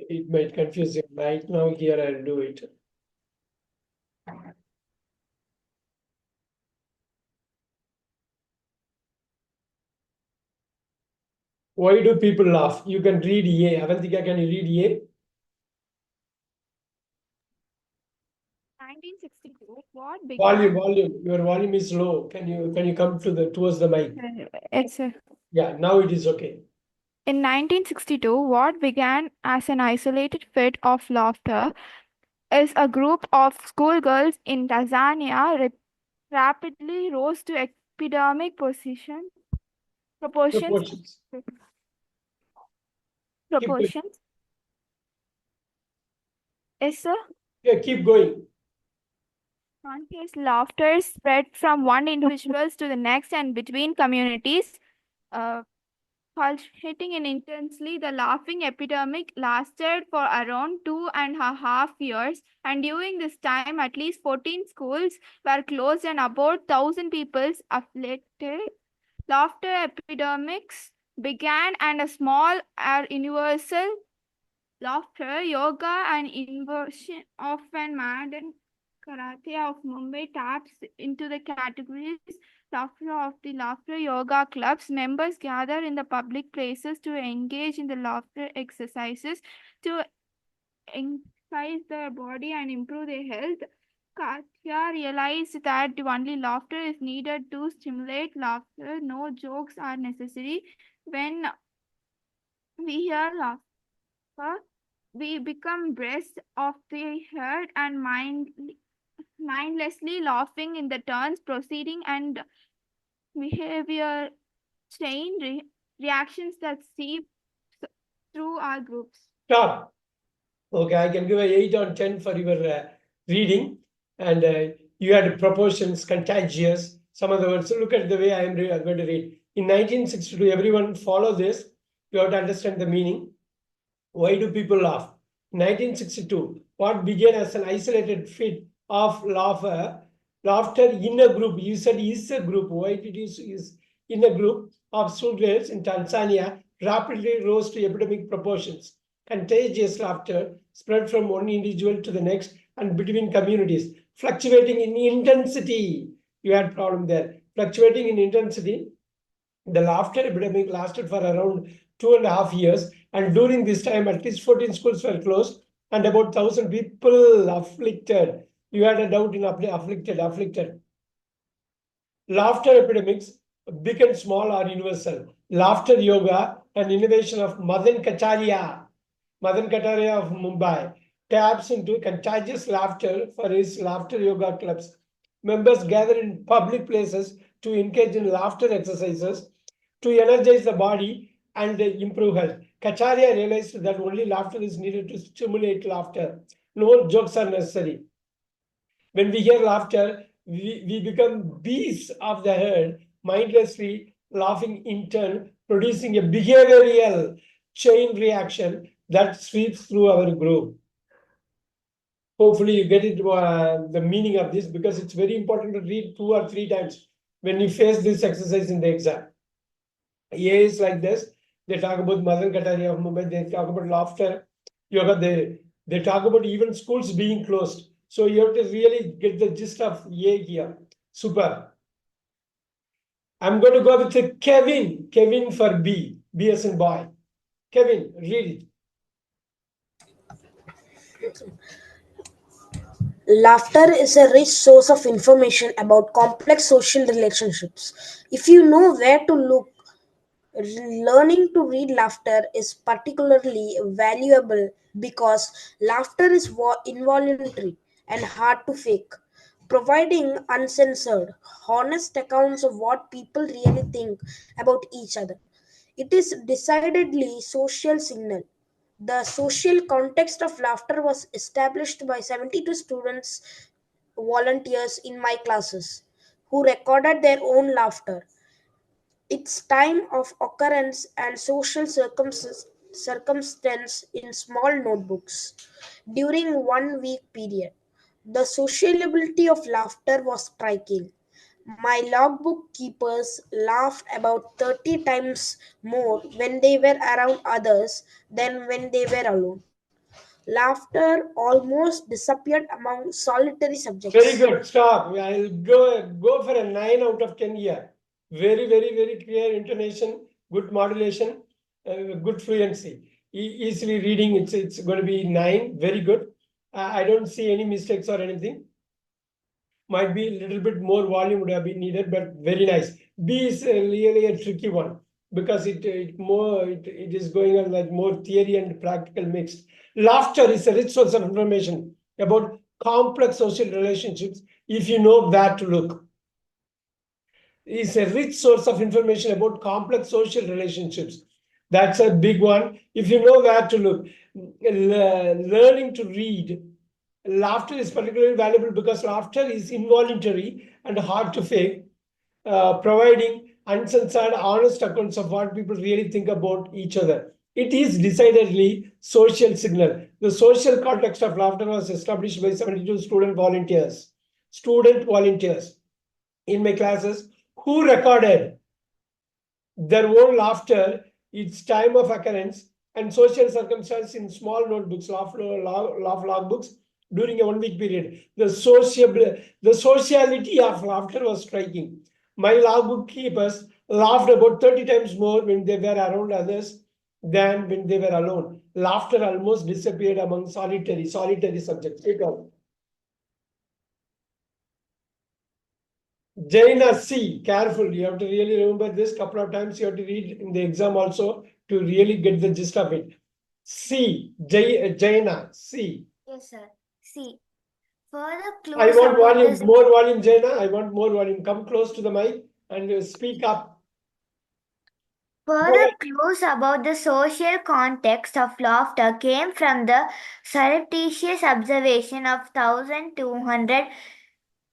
It might confuse you. Right now, here I'll do it. Why do people laugh? You can read A. Avantika, can you read A? 1962, what began? Volume. Your volume is low. Can you come towards the mic? Yes, sir. Yeah, now it is okay. In 1962, what began as an isolated fit of laughter is a group of schoolgirls in Tanzania rapidly rose to epidemic proportions. Proportions. Keep going. Proportions. Yes, sir. Yeah, keep going. Contagious laughter spread from one individual to the next and between communities. Uh, Pulsating and intensely, the laughing epidemic lasted for around 2.5 years, and during this time, at least 14 schools were closed and about 1,000 people afflicted. Laughter epidemics began, and a small universal laughter, yoga, and inversion of an modern karate of Mumbai taps into the categories laughter of the laughter yoga clubs. Members gather in the public places to engage in the laughter exercises to exercise their body and improve their health. Katya realized that only laughter is needed to stimulate laughter. No jokes are necessary. When we hear laughter, we become breast of the herd and mindlessly laughing in the turns, proceeding and behavior chain reactions that seep through our groups. Stop. Okay, I can give a 8 on 10 for your reading. And you had proportions, contagious, some other words. So look at the way I'm going to read. In 1962, everyone follow this. You have to understand the meaning. Why do people laugh? 1962, what began as an isolated fit of laughter in a group. You said is a group. Why did you is in a group of students in Tanzania rapidly rose to epidemic proportions. Contagious laughter spread from one individual to the next and between communities, fluctuating in intensity. You had problem there. Fluctuating in intensity. The laughter epidemic lasted for around 2.5 years, and during this time, at least 14 schools were closed and about 1,000 people afflicted. You had a doubt in afflicted. Laughter epidemics, big and small, are universal. Laughter yoga, an innovation of Madan Kataria of Mumbai, taps into contagious laughter for his laughter yoga clubs. Members gather in public places to engage in laughter exercises to energize the body and improve health. Kacharya realized that only laughter is needed to stimulate laughter. No jokes are necessary. When we hear laughter, we become beasts of the herd, mindlessly laughing in turn, producing a behavioral chain reaction that sweeps through our group. Hopefully, you get it the meaning of this, because it's very important to read 2 or 3 times when you face this exercise in the exam. A is like this. They talk about Madan Kataria of Mumbai. They talk about laughter yoga. They talk about even schools being closed. So you have to really get the gist of A here. Super. I'm going to go with Kevin. Kevin for B. B as in boy. Kevin, read it. Laughter is a rich source of information about complex social relationships. If you know where to look, learning to read laughter is particularly valuable because laughter is involuntary and hard to fake, providing uncensored, honest accounts of what people really think about each other. It is decidedly social signal. The social context of laughter was established by 72 students volunteers in my classes who recorded their own laughter, its time of occurrence, and social circumstance in small notebooks during 1 week period. The sociability of laughter was striking. My logbook keepers laughed about 30 times more when they were around others than when they were alone. Laughter almost disappeared among solitary Very subjects. good. Stop. I'll go for a 9 out of 10 here. Very, very, very clear intonation, good modulation, good fluency. Easily reading, it's going to be 9. Very good. I don't see any mistakes or anything. Might be a little bit more volume would have been needed, but very nice. B is really a tricky one because it is going on like more theory and practical mixed. Laughter is a rich source of information about complex social relationships if you know where to look. Is a rich source of information about complex social relationships. That's a big one. If you know where to look, learning to read. Laughter is particularly valuable because laughter is involuntary and hard to fake, providing uncensored, honest accounts of what people really think about each other. It is decidedly social signal. The social context of laughter was established by 72 student volunteers. In my classes who recorded their own laughter, its time of occurrence, and social circumstance in small notebooks, laugh logbooks during a 1 week period. The sociality of laughter was striking. My logbook keepers laughed about 30 times more when they were around others than when they were alone. Laughter almost disappeared among solitary subjects. Jaina C. Careful. You have to really remember this. Couple of times you have to read in the exam also to really get the gist of it. C. Jaina C. Yes, sir. C. Further clues I want about volume, this. more volume, Jaina. I want more volume. Come close to the mic and speak up. Further clues about the social context of laughter came from the surreptitious observation of 1,200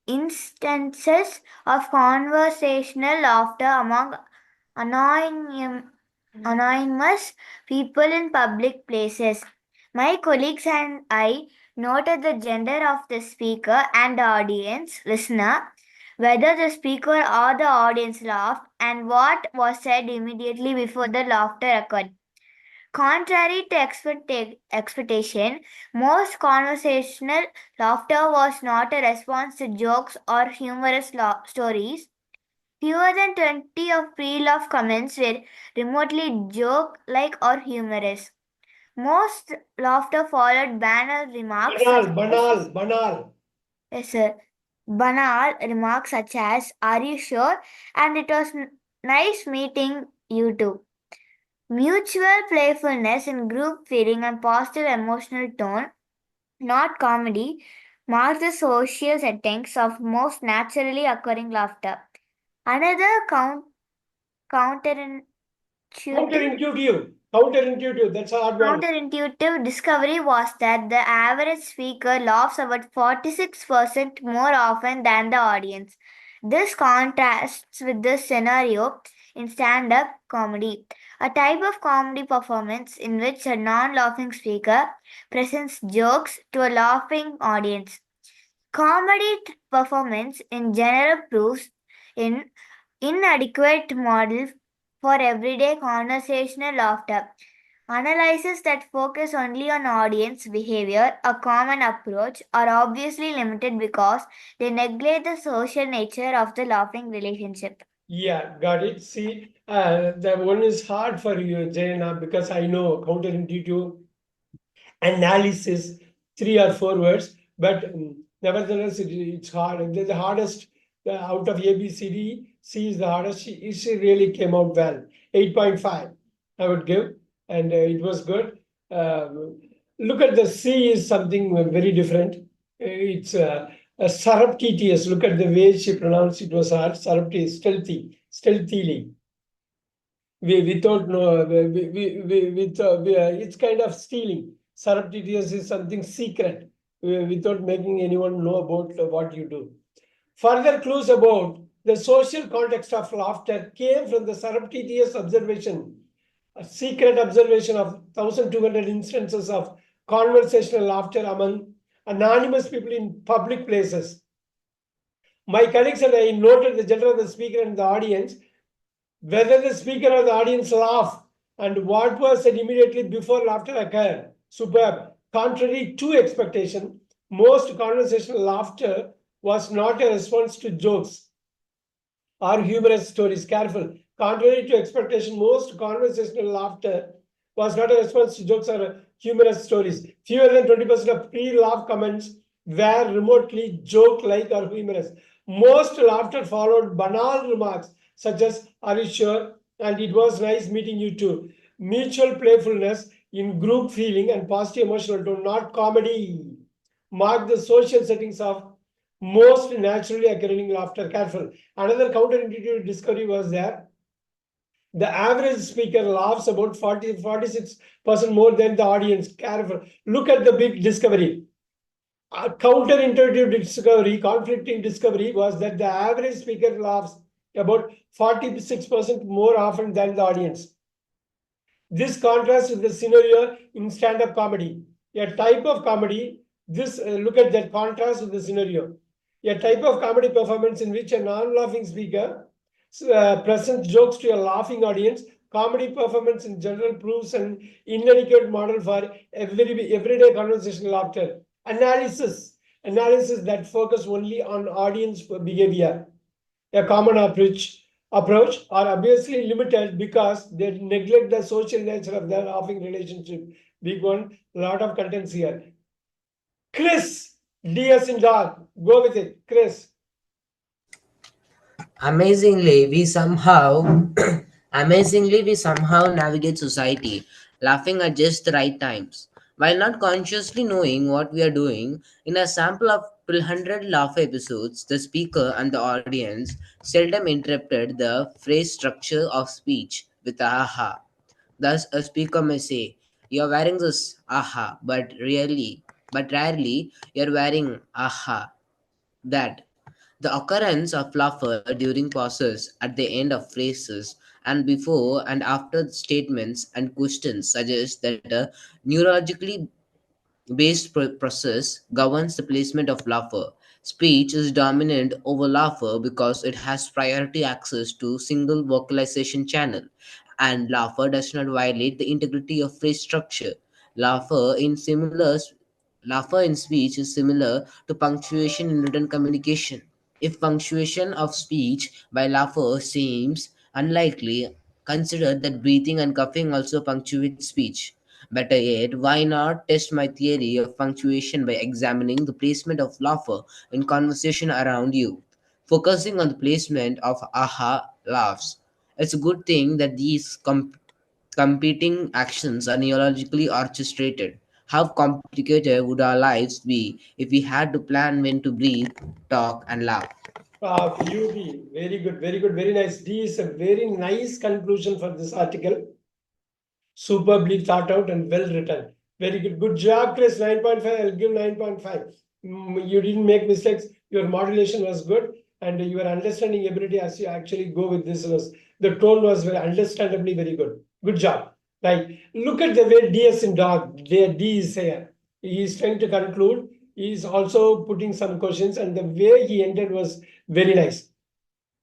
instances of conversational laughter among anonymous people in public places. My colleagues and I noted the gender of the speaker and the audience listener, whether the speaker or the audience laughed, and what was said immediately before the laughter occurred. Contrary to expectation, most conversational laughter was not a response to jokes or humorous stories. Fewer than 20 of pre-laugh comments were remotely joke-like or humorous. Most laughter followed banal remarks Banal. yes, sir. Banal remarks such as, "Are you sure?" and "It was nice meeting you too." Mutual playfulness in group feeling and positive emotional tone, not comedy, marks the social settings of most naturally occurring laughter. Another counterintuitive Counterintuitive. That's a hard one. counterintuitive discovery was that the average speaker laughs about 46% more often than the audience. This contrasts with the scenario in stand-up comedy, a type of comedy performance in which a non-laughing speaker presents jokes to a laughing audience. Comedy performance in general proves an inadequate model for everyday conversational laughter. Analyses that focus only on audience behavior, a common approach, are obviously limited because they neglect the social nature of the laughing relationship. Yeah, got it. See, the one is hard for you, Jaina, because I know counterintuitive analysis, 3 or 4 words, but nevertheless, it's hard. The hardest out of A, B, C, D, C is the hardest. She really came out well. 8.5, I would give, and it was good. Look at the C is something very different. It's surreptitious. Look at the way she pronounced it was hard. Surreptitious, stealthily. Without no, it's kind of stealing. Surreptitious is something secret without making anyone know about what you do. Further clues about the social context of laughter came from the surreptitious observation, a secret observation of 1,200 instances of conversational laughter among anonymous people in public places. My colleagues and I noted the gender of the speaker and the audience, whether the speaker or the audience laugh, and what was said immediately before laughter occurred. Superb. Contrary to expectation, most conversational laughter was not a response to jokes or humorous stories. Careful. Contrary to expectation, most conversational laughter was not a response to jokes or humorous stories. Fewer than 20% of pre-laugh comments were remotely joke-like or humorous. Most laughter followed banal remarks such as, "Are you sure?" and "It was nice meeting you too." Mutual playfulness in group feeling and positive emotional tone, not comedy, mark the social settings of most naturally occurring laughter. Careful. Another counterintuitive discovery was that the average speaker laughs about 46% more than the audience. Careful. Look at the big discovery. A counterintuitive discovery, conflicting discovery was that the average speaker laughs about 46% more often than the audience. This contrasts with the scenario in stand-up comedy. A type of comedy, look at that contrast with the scenario. A type of comedy performance in which a non-laughing speaker presents jokes to a laughing audience. Comedy performance in general proves an inadequate model for everyday conversational laughter. Analysis that focus only on audience behavior. A common approach are obviously limited because they neglect the social nature of their laughing relationship. Big one, lot of contents here. Chris, DS in dog. Go with it, Chris. Amazingly, we somehow navigate society, laughing at just the right times. While not consciously knowing what we are doing, in a sample of 1,200 laugh episodes, the speaker and the audience seldom interrupted the phrase structure of speech with a aha. Thus, a speaker may say, "You're wearing this aha," but rarely, "You're wearing aha." That the occurrence of laughter during pauses at the end of phrases and before and after statements and questions suggests that a neurologically based process governs the placement of laughter. Speech is dominant over laughter because it has priority access to single vocalization channel, and laughter does not violate the integrity of phrase structure. Laughter in similar Laughter in speech is similar to punctuation in written communication. If punctuation of speech by laughter seems unlikely, consider that breathing and coughing also punctuate speech. Better yet, why not test my theory of punctuation by examining the placement of laughter in conversation around you, focusing on the placement of aha laughs. It's a good thing that these competing actions are neurologically orchestrated. How complicated would our lives be if we had to plan when to breathe, talk, and laugh? Beauty. Very good, very good, very nice. This is a very nice conclusion for this article. Superbly thought out and well written. Very good. Good job, Chris. 9.5. I'll give 9.5. You didn't make mistakes. Your modulation was good. And your understanding ability as you actually go with this the tone was very understandably very good. Good job. Right. Look at the way DS in dog. D is here. He is trying to conclude. He is also putting some questions, and the way he ended was very nice.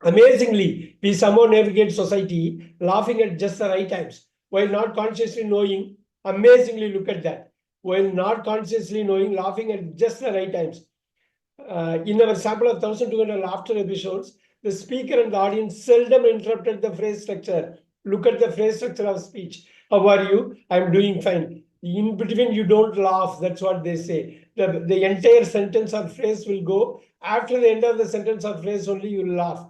Amazingly, we somehow navigate society laughing at just the right times while not consciously knowing. Amazingly, look at that. While not consciously knowing, laughing at just the right times. In our sample of 1,200 laughter episodes, the speaker and the audience seldom interrupted the phrase structure. Look at the phrase structure of speech. How are you? I'm doing fine. In between, you don't laugh. That's what they say. The entire sentence or phrase will go. After the end of the sentence or phrase, only you laugh.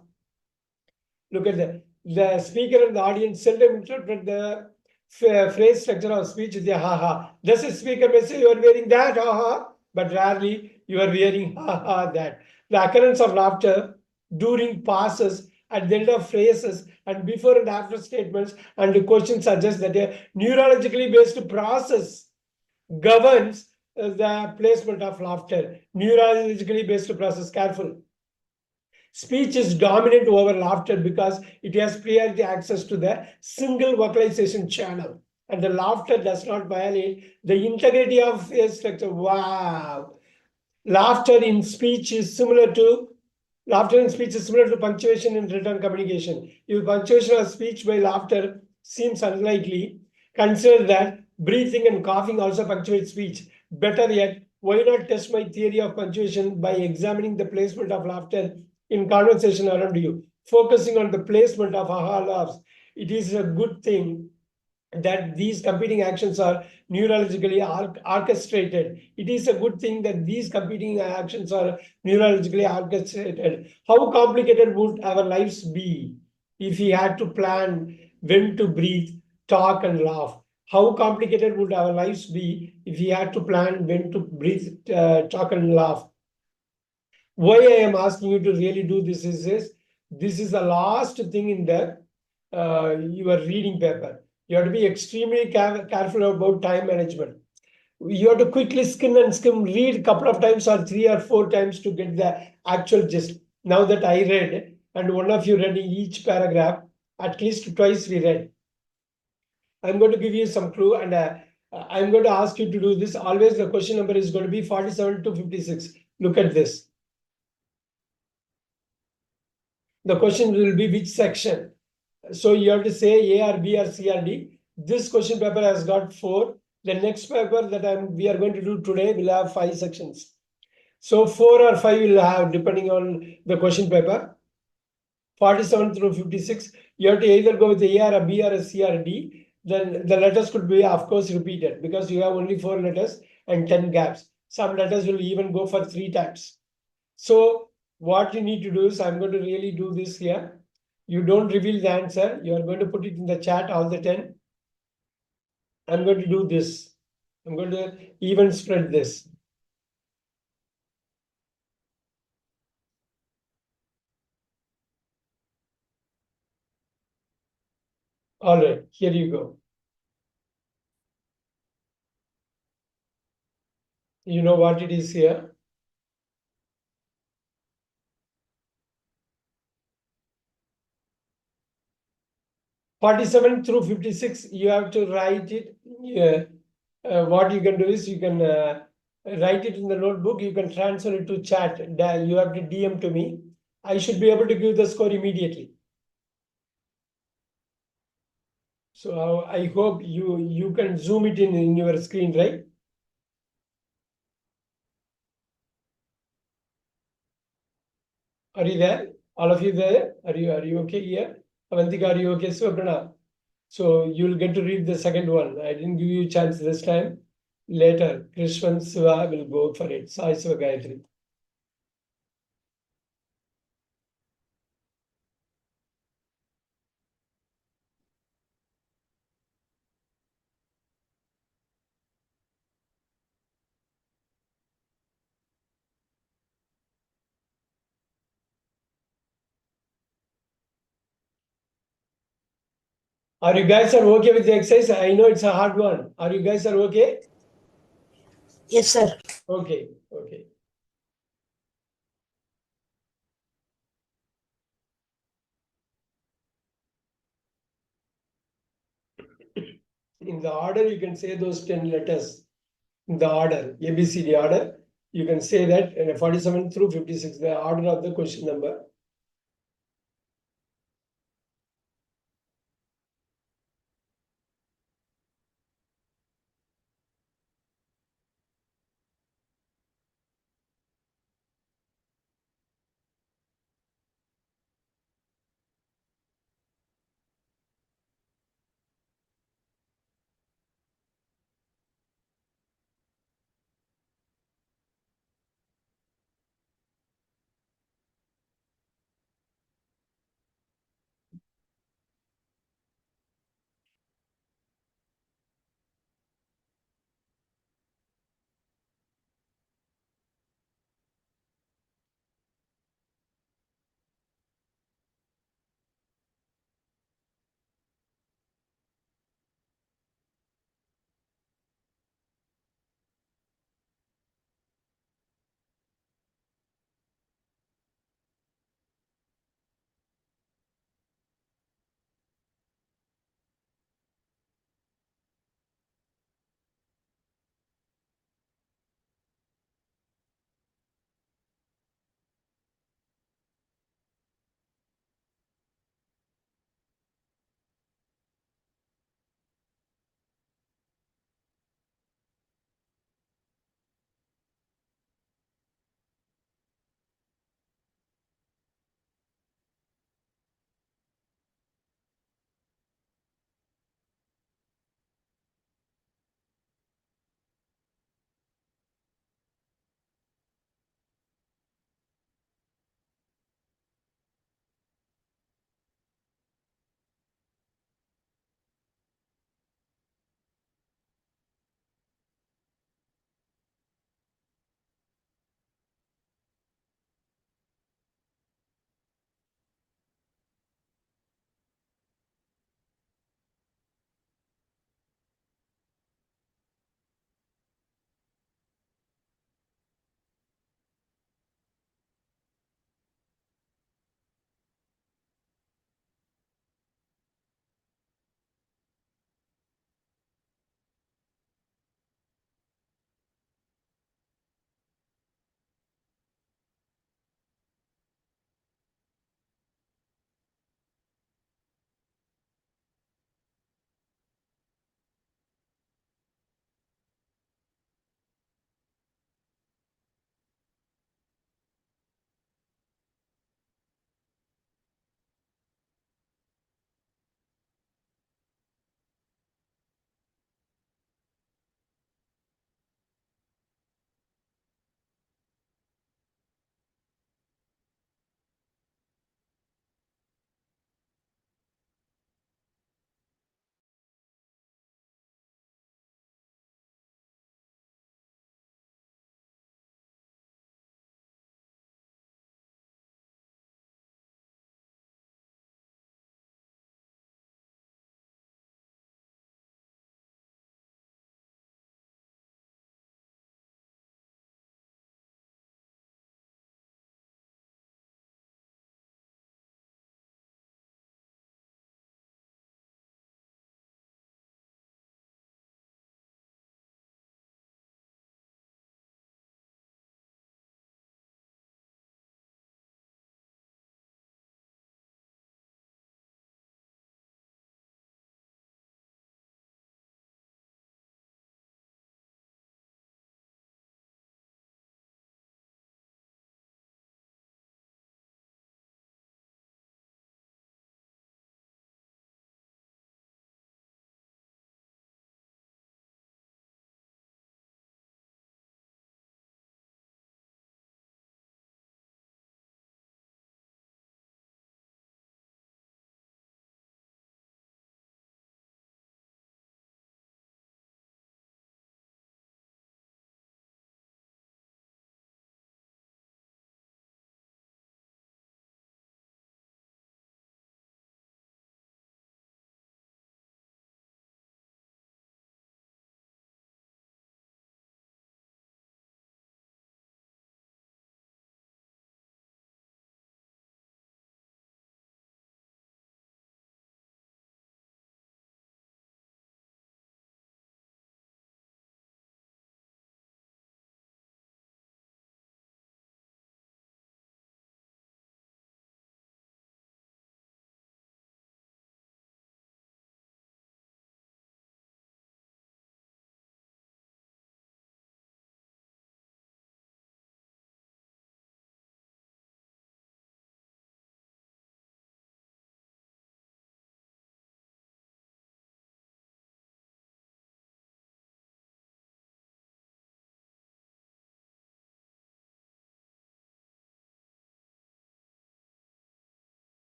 Look at the speaker and the audience seldom interpret the phrase structure of speech with a ha ha. Does the speaker may say you are wearing that ha ha, but rarely you are wearing ha ha that. The occurrence of laughter during pauses at the end of phrases and before and after statements and the question suggests that a neurologically based process governs the placement of laughter. Neurologically based process. Careful. Speech is dominant over laughter because it has priority access to the single vocalization channel. And the laughter does not violate the integrity of face structure. Wow. Laughter in speech is similar to Laughter in speech is similar to punctuation in written communication. If punctuation of speech by laughter seems unlikely, consider that breathing and coughing also punctuate speech. Better yet, why not test my theory of punctuation by examining the placement of laughter in conversation around you, focusing on the placement of aha laughs. It is a good thing that these competing actions are neurologically orchestrated. It is a good thing that these competing actions are neurologically orchestrated. How complicated would our lives be if we had to plan when to breathe, talk, and laugh? How complicated would our lives be if we had to plan when to breathe, talk, and laugh? Why I am asking you to really do this is this is the last thing in the your reading paper. You have to be extremely careful about time management. You have to quickly skim, read a couple of times or 3 or 4 times to get the actual gist. Now that I read, and one of you read each paragraph, at least twice we read. I'm going to give you some clue, and I'm going to ask you to do this. Always the question number is going to be 47 to 56. Look at this. The question will be which section. So you have to say A or B or C or D. This question paper has got 4. The next paper that we are going to do today will have 5 sections. So 4 or 5 will have, depending on the question paper. 47 through 56. You have to either go with A or a B or a C or a D. Then the letters could be, of course, repeated because you have only 4 letters and 10 gaps. Some letters will even go for 3 times. So what you need to do is, I'm going to really do this here. You don't reveal the answer. You are going to put it in the chat, all the 10. I'm going to do this. I'm going to even spread this. All right, here you go. You know what it is here? (47 through 56), you have to write it. What you can do is you can write it in the notebook. You can transfer it to chat. You have to DM to me. I should be able to give the score immediately. So I hope you can zoom it in your screen, right? Are you there? All of you there? Are you okay here? Avantika, are you okay? So you'll get to read the second one. I didn't give you a chance this time. Later, Krishwan Siva will go for it. Sai Siva Gayatri. Are you guys are okay with the exercise? I know it's a hard one. Are you guys are okay? Yes, sir. Okay, okay. In the order, you can say those 10 letters. In the order, ABCD order, you can say that 47 through 56, the order of the question number.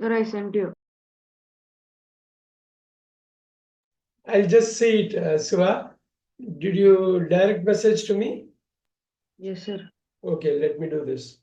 Sir, I sent you. I'll just see it, Siva. Did you direct message to me? Yes, sir. Okay, let me do this.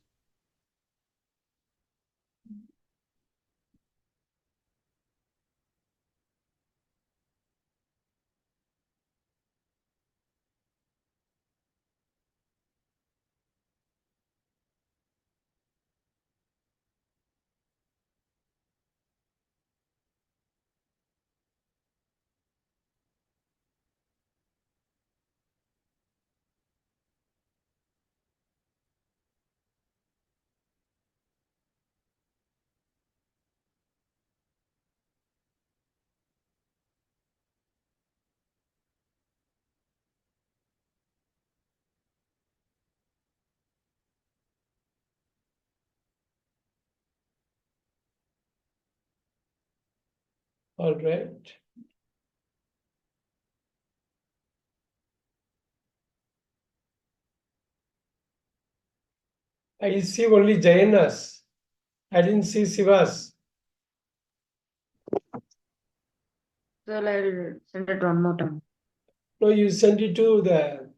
All right. I see only Jayanas. I didn't see Sivas. Sir, I'll send it one more time. No, you sent it to the.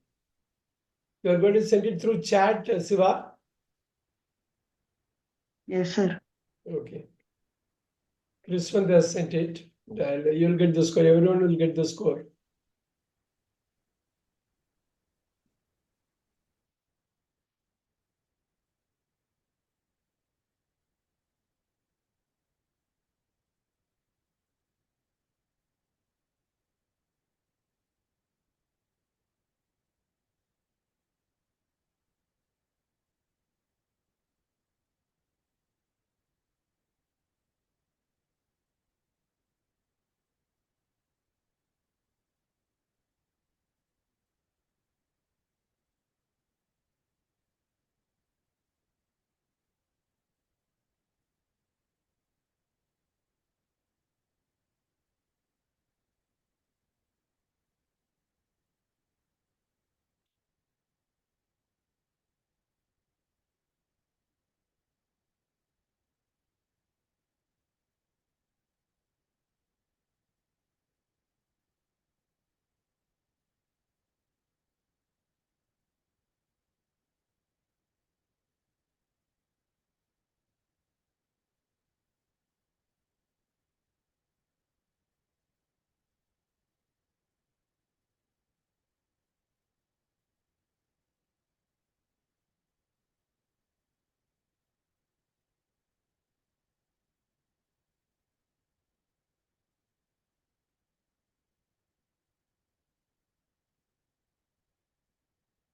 You are going to send it through chat, Siva. Yes, sir. Okay. Krishwant has sent it. And you'll get the score. Everyone will get the score.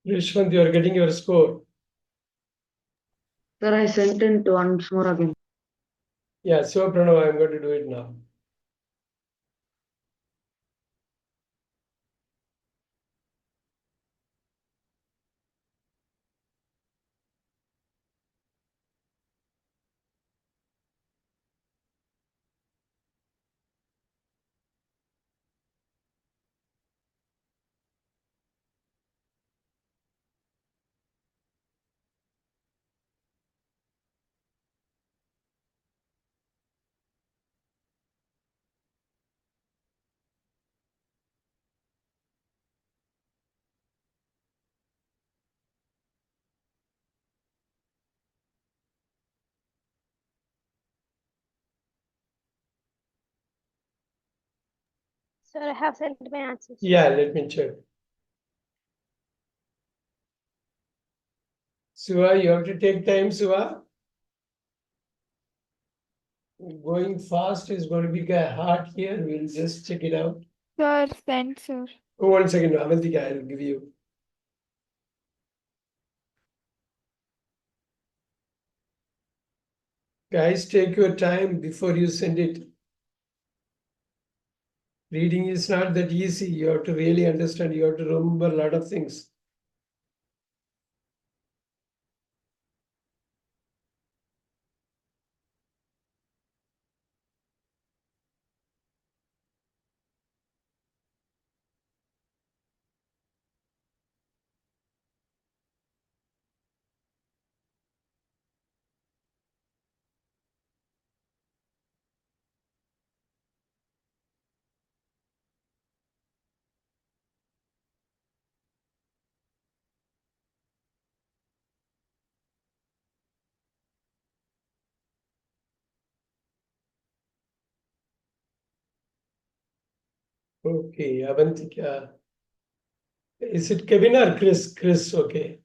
Krishwant, you are getting your score. Sir, I sent it once more again. Yeah, Siva Pranav, I'm going to do it now. Sir, I have sent my answers. Yeah, let me check. Siva, you have to take time, Siva. Going fast is going to be hard here. We'll just check it out. Sir, sent, sir. Oh, 1 second, Avantika, I'll give you. Guys, take your time before you send it. Reading is not that easy. You have to really understand. You have to remember a lot of things. Okay, Avantika. Is it Kevin or Chris? Chris, okay.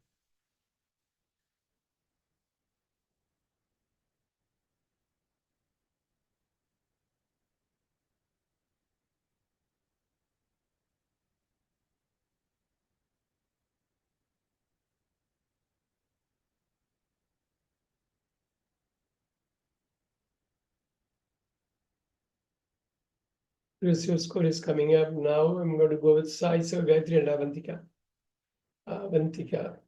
Chris, your score is coming up now. I'm going to go with Sai, so Gayatri and Avantika. Avantika.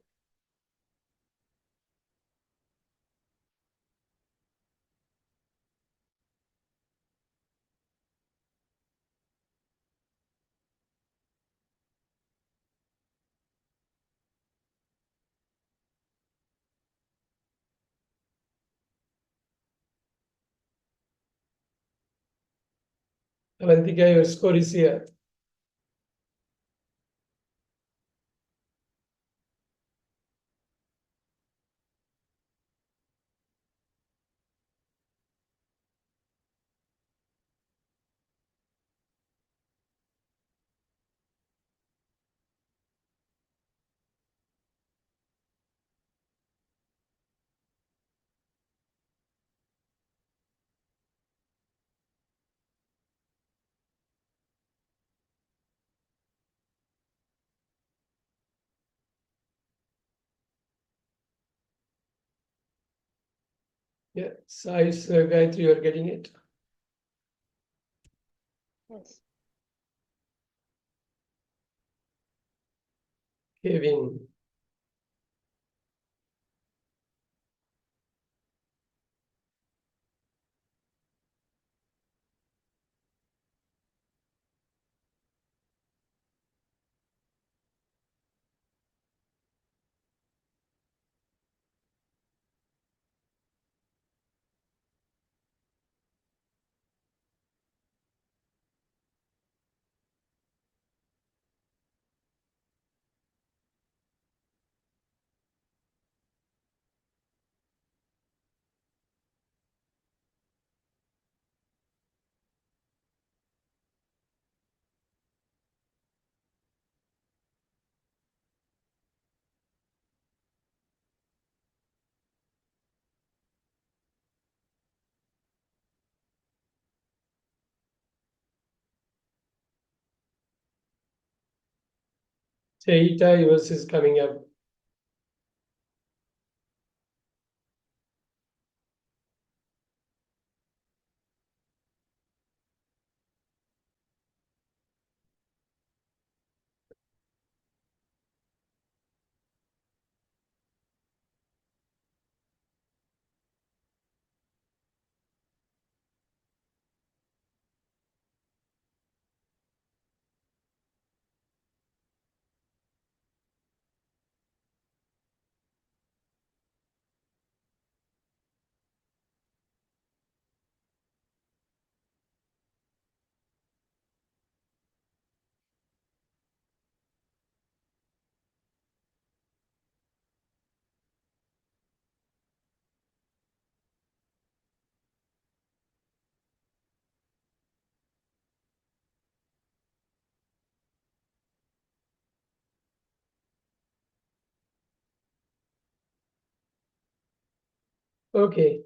Avantika, your score is here. Yeah, Sai, Gayatri, you are getting it. Yes. Kevin. Cheita, yours is coming up. Okay.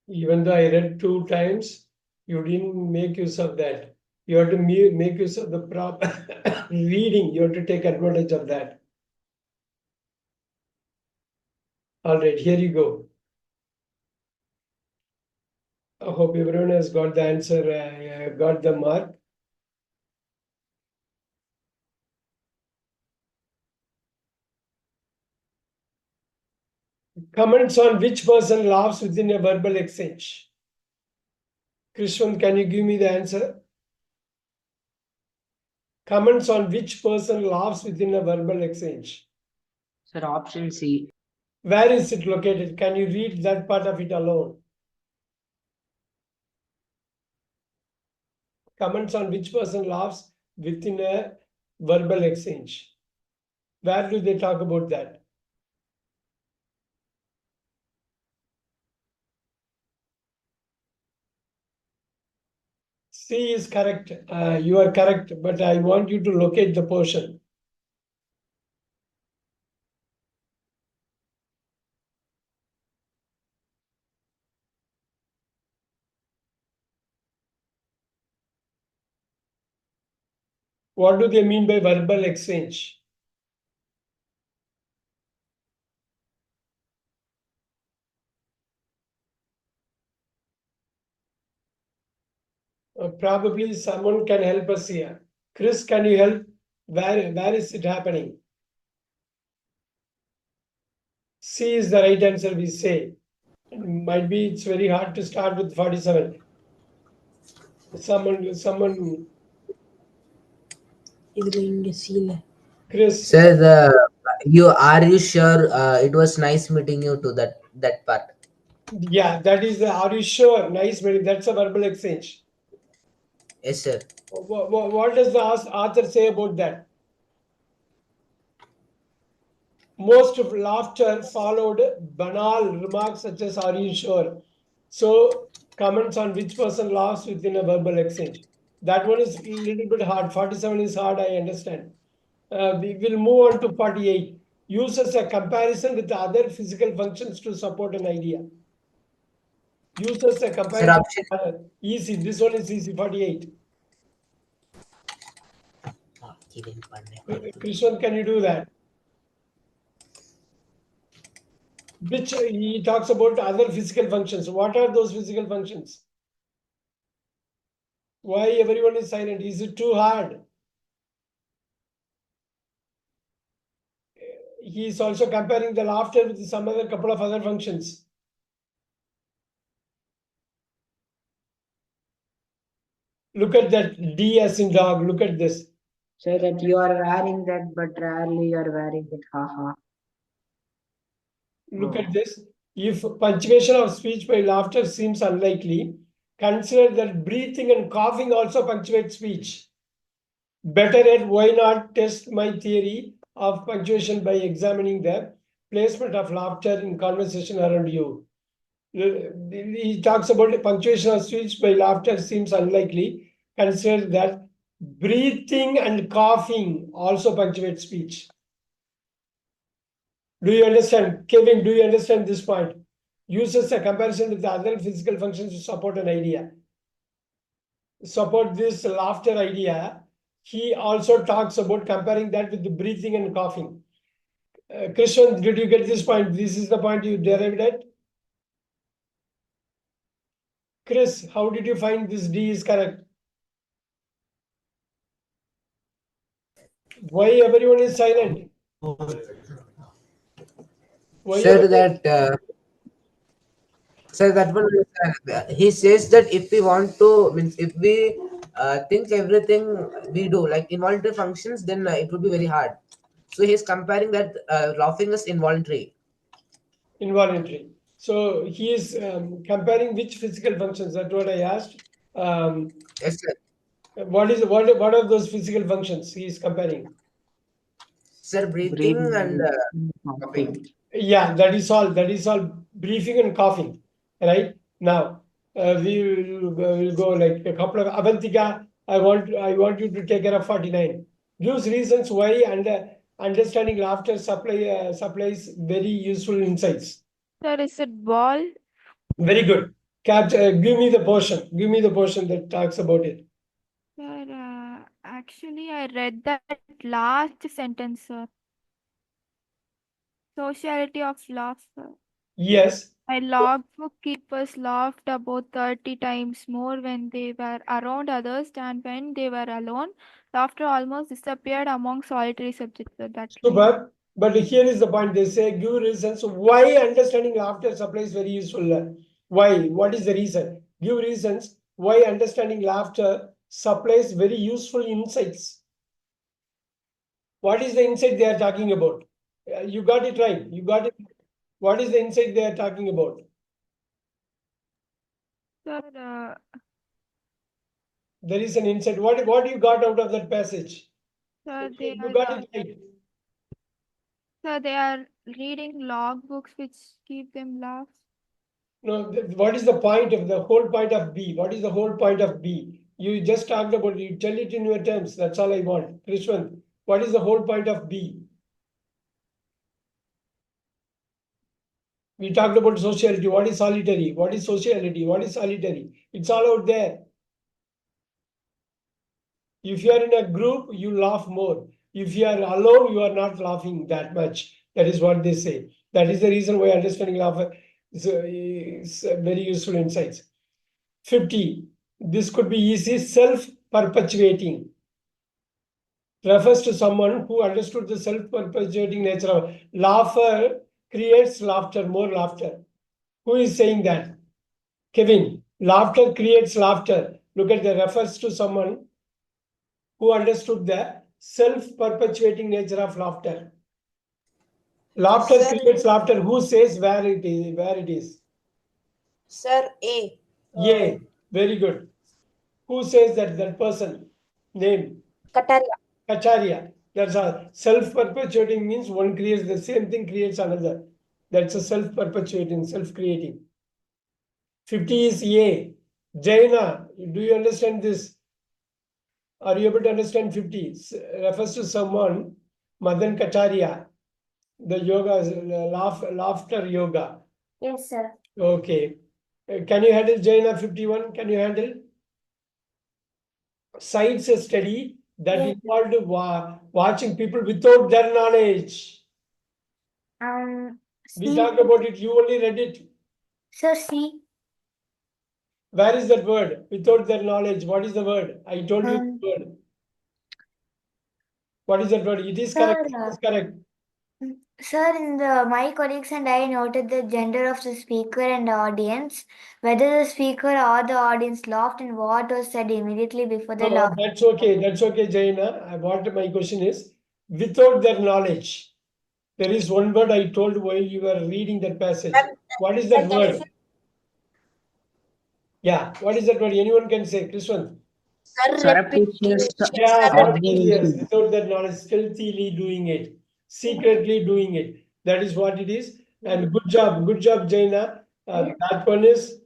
Even though I read 2 times, you didn't make use of that. You have to make use of the proper reading. You have to take advantage of that. All right, here you go. I hope everyone has got the answer, got the mark. Comments on which person laughs within a verbal exchange. Krishwan, can you give me the answer? Comments on which person laughs within a verbal exchange. Sir, option C. Where is it located? Can you read that part of it alone? comments on which person laughs within a verbal exchange. Where do they talk about that? C is correct. You are correct, but I want you to locate the portion. What do they mean by verbal exchange? Probably someone can help us here. Chris, can you help? Where is it happening? C is the right answer, we say. Might be it's very hard to start with 47. Someone, Chris. Sir, are you sure? It was nice meeting you to that part. Yeah, that is the, are you sure? Nice, very, that's a verbal exchange. Yes, sir. What does the author say about that? Most of laughter followed banal remarks such as, are you sure? So, comments on which person laughs within a verbal exchange. That one is a little bit hard. 47 is hard, I understand. We will move on to 48. Uses a comparison with other physical functions to support an idea. Uses a Sir, comparison. option. Easy. This one is easy. 48. Krishnan, can you do that? Which he talks about other physical functions. What are those physical functions? Why everyone is silent? Is it too hard? He is also comparing the laughter with some other couple of other functions. Look at that D as in dog. Look at this. Say that you are wearing that, but rarely you are wearing it. Haha. Look Oh. at this. If punctuation of speech by laughter seems unlikely, consider that breathing and coughing also punctuate speech. Better yet, why not test my theory of punctuation by examining the placement of laughter in conversation around you? He talks about punctuation of speech by laughter seems unlikely. Consider that breathing and coughing also punctuate speech. Do you understand? Kevin, do you understand this point? Uses a comparison with the other physical functions to support an idea. Support this laughter idea. He also talks about comparing that with the breathing and coughing. Krishnan, did you get this point? This is the point you derived at? Chris, how did you find this D is correct? Why everyone is silent? Why Sir, that one. He says that if we want to, means if we think everything we do like involuntary functions, then it would be very hard. So he's comparing that laughing is involuntary. Involuntary. So he is comparing which physical functions. That's what I asked. Yes, sir. What are those physical functions he is comparing? Sir, breathing Breathing and and coughing. coughing. Yeah, that is all. That is all. Briefing and coughing. Right now, will go like a couple of Avantika. I want you to take care of 49. Gives reasons why and understanding laughter supplies very useful insights. Sir, is it ball? Very good. Give me the portion. Give me the portion that talks about it. Sir, actually, I read that last sentence, sir. Sociality of laughter. Yes. My logbook keepers laughed about 30 times more when they were around others than when they were alone. Laughter almost disappeared among solitary subjects. Sir, that line. Super. But here is the point. They say give reasons why understanding laughter supplies very useful. Why? What is the reason? Give reasons why understanding laughter supplies very useful insights. What is the insight they are talking about? You got it right. You got it. What is the insight they are talking about? Sir, There is an insight. What you got out of that passage? Sir, they You got it right. are reading log books which keep them laugh. No, what is the point of the whole point of B? What is the whole point of B? You just talked about it. You tell it in your terms. That's all I want. Krishwan, what is the whole point of B? We talked about sociality. What is solitary? What is sociality? What is solitary? It's all out there. If you are in a group, you laugh more. If you are alone, you are not laughing that much. That is what they say. That is the reason why understanding laughter is very useful insights. 50. This could be easy. Self-perpetuating. Refers to someone who understood the self-perpetuating nature of laughter creates laughter, more laughter. Who is saying that? Kevin. Laughter creates laughter. Look at the refers to someone who understood the self-perpetuating nature of laughter. Laughter Sir. creates laughter. Who says where it is? Where it is? Sir A. Yay. Very good. Who says that? That person. Name. Kataria. Acharya. That's all. Self-perpetuating means one creates the same thing, creates another. That's a self-perpetuating, self-creating. 50 is A. Jaina, do you understand this? Are you able to understand 50? Refers to someone, Madan Kacharya. The yoga, laughter yoga. Yes, sir. Okay. Can you handle Jaina 51? Can you handle? Science study that Yes. involved watching people without their knowledge. We C. talked about it. You only read it. Sir, C. Where is that word? Without their knowledge. What is the word? I told you the word. What is that word? It is correct. It is correct. Sir, my colleagues and I noted the gender of the speaker and the audience, whether the speaker or the audience laughed and what was said immediately before the No, laugh. that's okay. That's okay, Jaina. What my question is, without their knowledge. There is one word I told while you were reading that passage. What is that word? Yeah, what is that word? Anyone can say, Krishwan. Surreptitious Yeah, observation. without that knowledge, stealthily doing it, secretly doing it. That is what it is. And good job, Jaina. That one is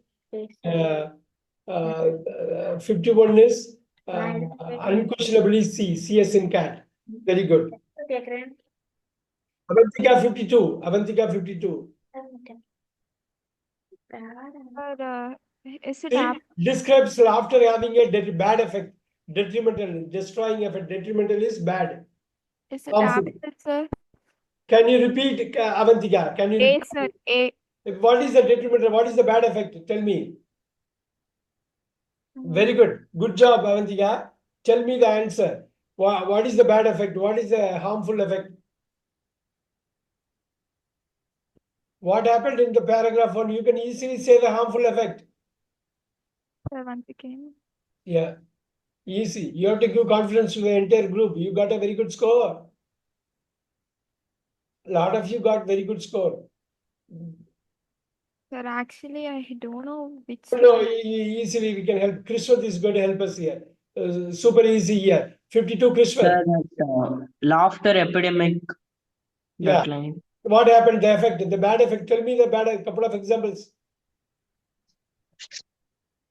51 is unquestionably C as in cat. Very good. Avantika 52. Avantika 52. Sir, is it See, describes laughter having a bad effect, detrimental, destroying effect. Detrimental is bad. Is it Harmful. apple, sir? Can you repeat, Avantika? Can you A, repeat? sir. A. What is the detrimental? What is the bad effect? Tell me. Very good. Good job, Avantika. Tell me the answer. What is the bad effect? What is the harmful effect? What happened in the paragraph 1? You can easily say the harmful effect. Sir, once again. Yeah. Easy. You have to give confidence to the entire group. You got a very good score. A lot of you got very good score. Sir, actually, I don't know which. No, easily we can help. Krishwan is going to help us here. Super easy here. 52, Krishwan. Sir, that laughter epidemic. Yeah. That line. What happened? The effect, the bad effect. Tell me the bad. Couple of examples.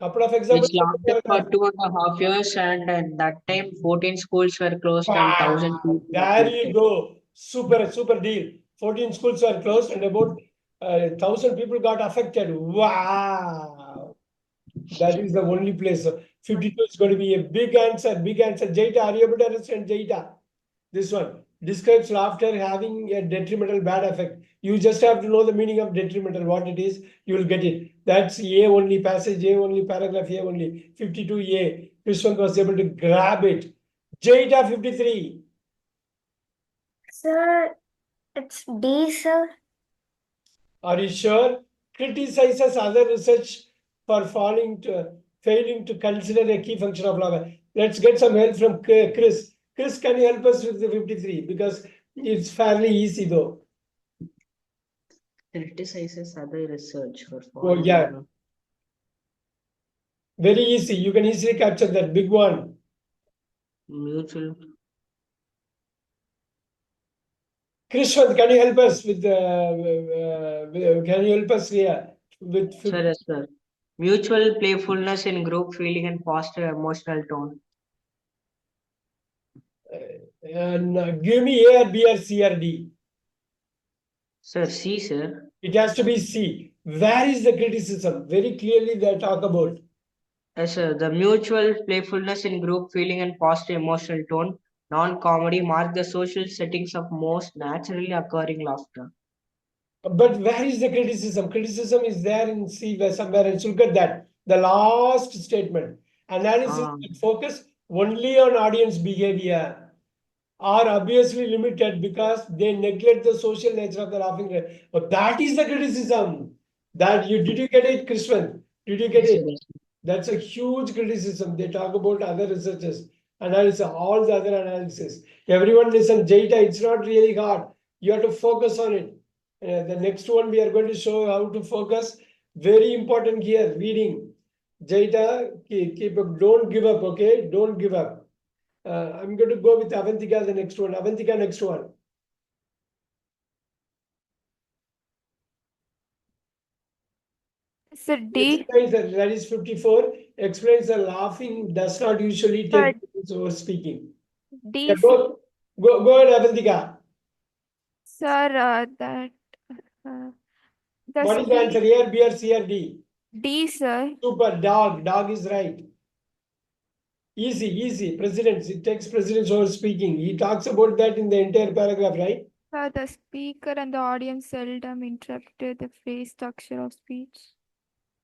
Couple of examples. Which lasted for 2.5 years, and at that time, 14 schools were closed and 1,000 people were There you affected. go. Super deal. 14 schools were closed and about 1,000 people got affected. Wow. That is the only place. 52 is going to be a big answer. Big answer. Jaita, are you able to understand Jaita? This one describes laughter having a detrimental bad effect. You just have to know the meaning of detrimental, what it is, you will get it. That's A only, passage A only, paragraph A only, 52A. Krishwan was able to grab it. Jaita 53. Sir, it's D, sir. Are you sure? Criticizes other research for failing to consider a key function of laughter. Let's get some help from Chris. Chris, can you help us with the 53? Because it's fairly easy though. Criticizes other research for Oh, yeah. Very easy. You can easily capture that big one. Mutual. Krishwan, can you help us with can you help us here with Sir, yes, sir. Mutual playfulness in group feeling and positive emotional tone. and give me A or B or C or D. Sir, C, sir. It has to be C. Where is the criticism? Very clearly they talk about. Yes, sir. The mutual playfulness in group feeling and positive emotional tone, non-comedy mark the social settings of most naturally occurring laughter. But where is the criticism? Criticism is there in C where somewhere else. Look at that. The last statement. Analysis that focus only on audience behavior are obviously limited because they neglect the social nature of the laughing rate. But that is the criticism. That you did you get it, Krishwan? Did you get Yes, it? sir. That's a huge criticism. They talk about other researchers, analysis, all the other analysis. Everyone listen, Jeta, it's not really hard. You have to focus on it. The next one we are going to show how to focus. Very important here, reading. Jeta, keep up, don't give up, okay? Don't give up. I'm going to go with Avantika, the next one. Avantika, next one. Sir, D. Explains that is 54. Explains that laughing does not usually take place over speaking. D. Yeah, go ahead, Avantika. Sir, that the What is the answer? A or B or C or D? D, sir. Super. Dog. Dog is right. Easy, easy. Precedence. It takes precedence over speaking. He talks about that in the entire paragraph, right? Sir, the speaker and the audience seldom interrupted the phrase structure of speech.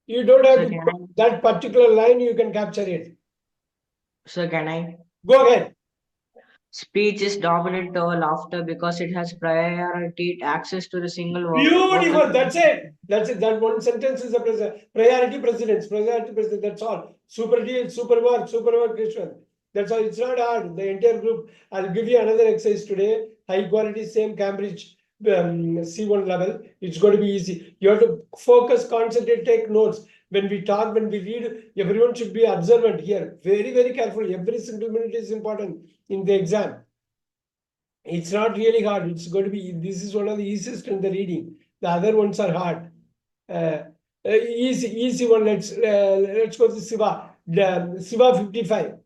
You don't have Sir, to can go that particular line, you can capture it. Sir, can I? Go ahead. Speech is dominant over laughter because it has priority access to the single Beautiful. That's vocal. it. That's it. That one sentence is a priority precedence. Priority precedence. That's all. Super deal. Super work, Krishnan. That's all. It's not hard. The entire group. I'll give you another exercise today. High quality, same Cambridge C1 level. It's going to be easy. You have to focus, concentrate, take notes. When we talk, when we read, everyone should be observant here. Very, very careful. Every single minute is important in the exam. It's not really hard. It's going to be, this is one of the easiest in the reading. The other ones are hard. Easy one. Let's go to Siva. Siva 55.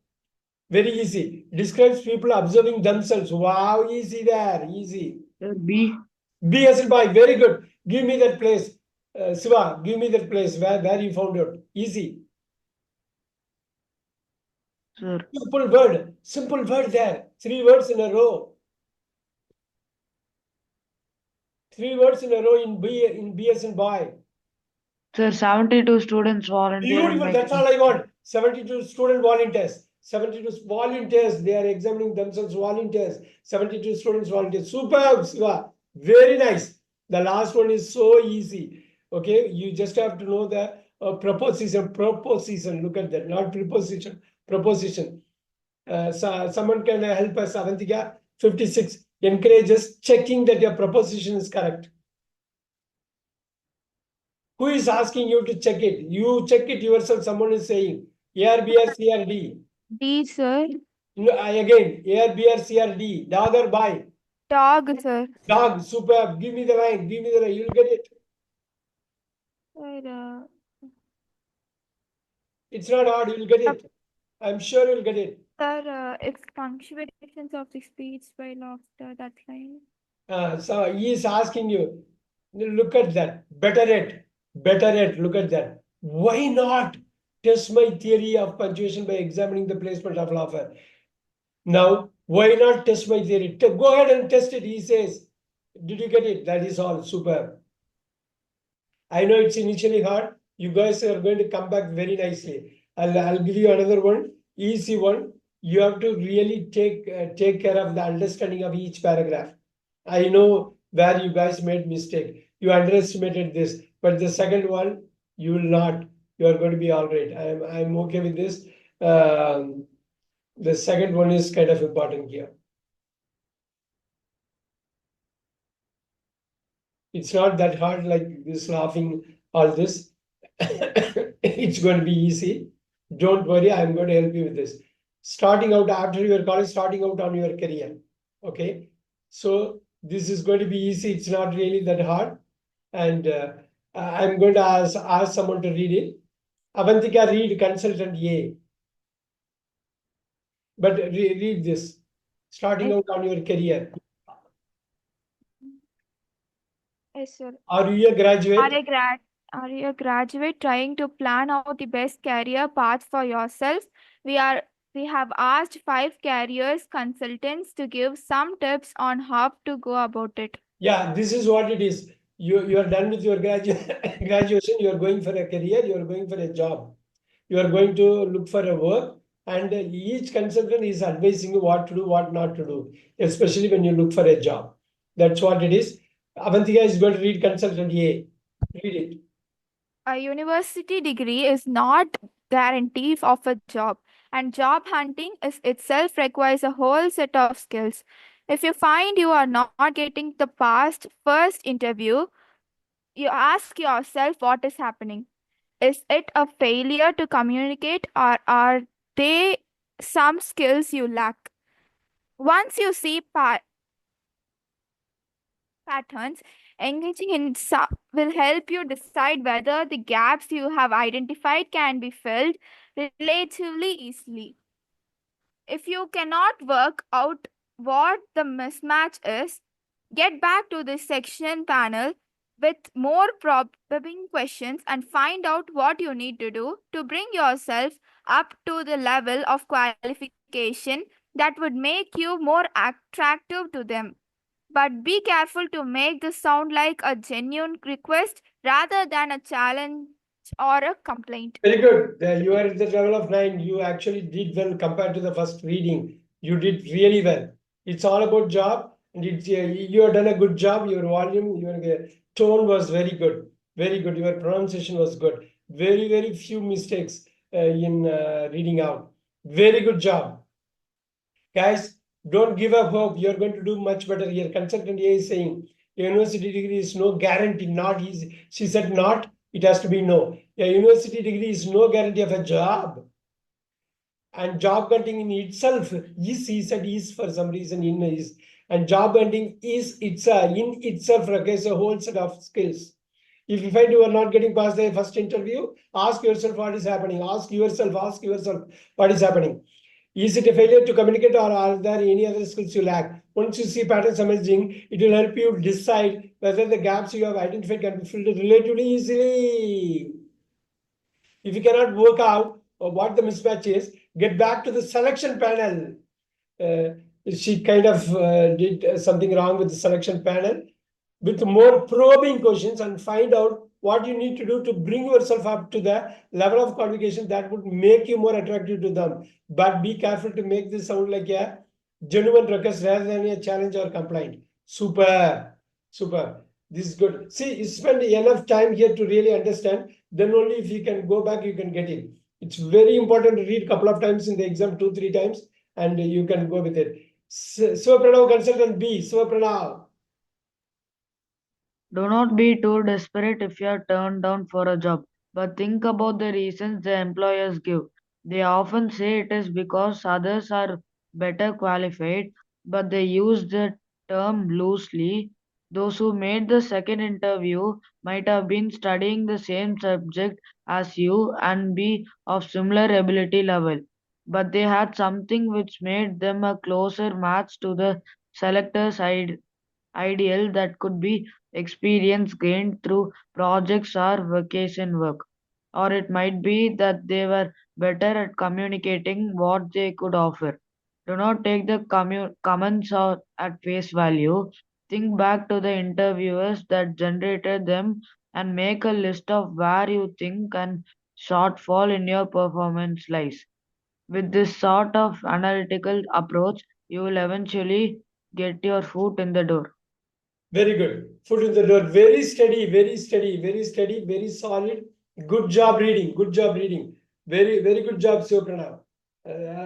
Very easy. Describes people observing themselves. Wow, easy there. Easy. B. B as in boy. Very good. Give me that place. Siva, give me that place where you found out. Easy. Sir. Simple word. Simple word there. 3 words in a row. 3 words in a row in B as in boy. Sir, 72 students volunteer in Beautiful. That's all I want. 72 student volunteers. 72 volunteers. They are examining themselves volunteers. 72 students volunteers. Superb, Siva. Very nice. The last one is so easy. Okay. You just have to know the proposition. Proposition. Look at that. Not preposition. Proposition. So someone can help us. Avantika 56 encourages checking that your proposition is correct. Who is asking you to check it? You check it yourself. Someone is saying A or B or C or D. D, sir. No, again, A or B or C or D. Dog or boy? Dog, sir. Dog. Superb. Give me the line. Give me the line. You'll get it. Sir, It's not hard. You'll get it. I'm sure you'll get it. sir, it's punctuations of the speech by laughter, that line. So he is asking you. Look at that. Better yet. Better yet. Look at that. Why not test my theory of punctuation by examining the placement of laughter? Now, why not test my theory? Go ahead and test it, he says. Did you get it? That is all. Super. I know it's initially hard. You guys are going to come back very nicely. I'll give you another one, easy one. You have to really take care of the understanding of each paragraph. I know where you guys made mistake. You underestimated this, but the second one, you will not. You are going to be all right. I'm okay with this. The second one is kind of important here. It's not that hard like this laughing, all this. It's going to be easy. Don't worry, I'm going to help you with this. Starting out after your college, starting out on your career. Okay. So this is going to be easy. It's not really that hard. And I'm going to ask someone to read it. Avantika, read consultant A. But read this. Starting out on your career. Yes, sir. Are you a graduate? Are you a graduate trying to plan out the best career path for yourself? We have asked 5 careers consultants to give some tips on how to go about it. Yeah, this is what it is. You are done with your graduation. You are going for a career. You are going for a job. You are going to look for a work, and each consultant is advising you what to do, what not to do, especially when you look for a job. That's what it is. Avantika is going to read consultant A. Read it. A university degree is not guarantee of a job, and job hunting is itself requires a whole set of skills. If you find you are not getting the past first interview, you ask yourself what is happening. Is it a failure to communicate, or are they some skills you lack? Once you see patterns, engaging in some will help you decide whether the gaps you have identified can be filled relatively easily. If you cannot work out what the mismatch is, get back to the section panel with more probing questions and find out what you need to do to bring yourself up to the level of qualification that would make you more attractive to them. But be careful to make this sound like a genuine request rather than a challenge or a complaint. Very good. You are at the level of 9. You actually did well compared to the first reading. You did really well. It's all about job, and you have done a good job. Your volume, your tone was very good. Very good. Your pronunciation was good. Very, very few mistakes in reading out. Very good job. Guys, don't give up hope. You're going to do much better here. Consultant A is saying university degree is no guarantee, not easy. She said not, it has to be no. A university degree is no guarantee of a job. And job hunting in itself is, he said is for some reason in is. And job hunting is in itself requires a whole set of skills. If you find you are not getting past the first interview, ask yourself what is happening. Ask yourself what is happening. Is it a failure to communicate, or are there any other skills you lack? Once you see patterns emerging, it will help you decide whether the gaps you have identified can be filled relatively easily. If you cannot work out what the mismatch is, get back to the selection panel. She kind of did something wrong with the selection panel. With more probing questions, and find out what you need to do to bring yourself up to the level of qualification that would make you more attractive to them. But be careful to make this sound like a genuine request rather than a challenge or complaint. Super. This is good. See, you spend enough time here to really understand. Then only if you can go back, you can get it. It's very important to read a couple of times in the exam, 2-3 times, and you can go with it. Pranav, consultant B. Pranav. Do not be too desperate if you are turned down for a job, but think about the reasons the employers give. They often say it is because others are better qualified, but they use the term loosely. Those who made the second interview might have been studying the same subject as you and be of similar ability level, but they had something which made them a closer match to the selector's ideal that could be experience gained through projects or vacation work. Or it might be that they were better at communicating what they could offer. Do not take the comments at face value. Think back to the interviewers that generated them and make a list of where you think and shortfall in your performance lies. With this sort of analytical approach, you will eventually get your foot in the door. Very good. Foot in the door. Very steady, very solid. Good job reading. Very, very good job, Pranav.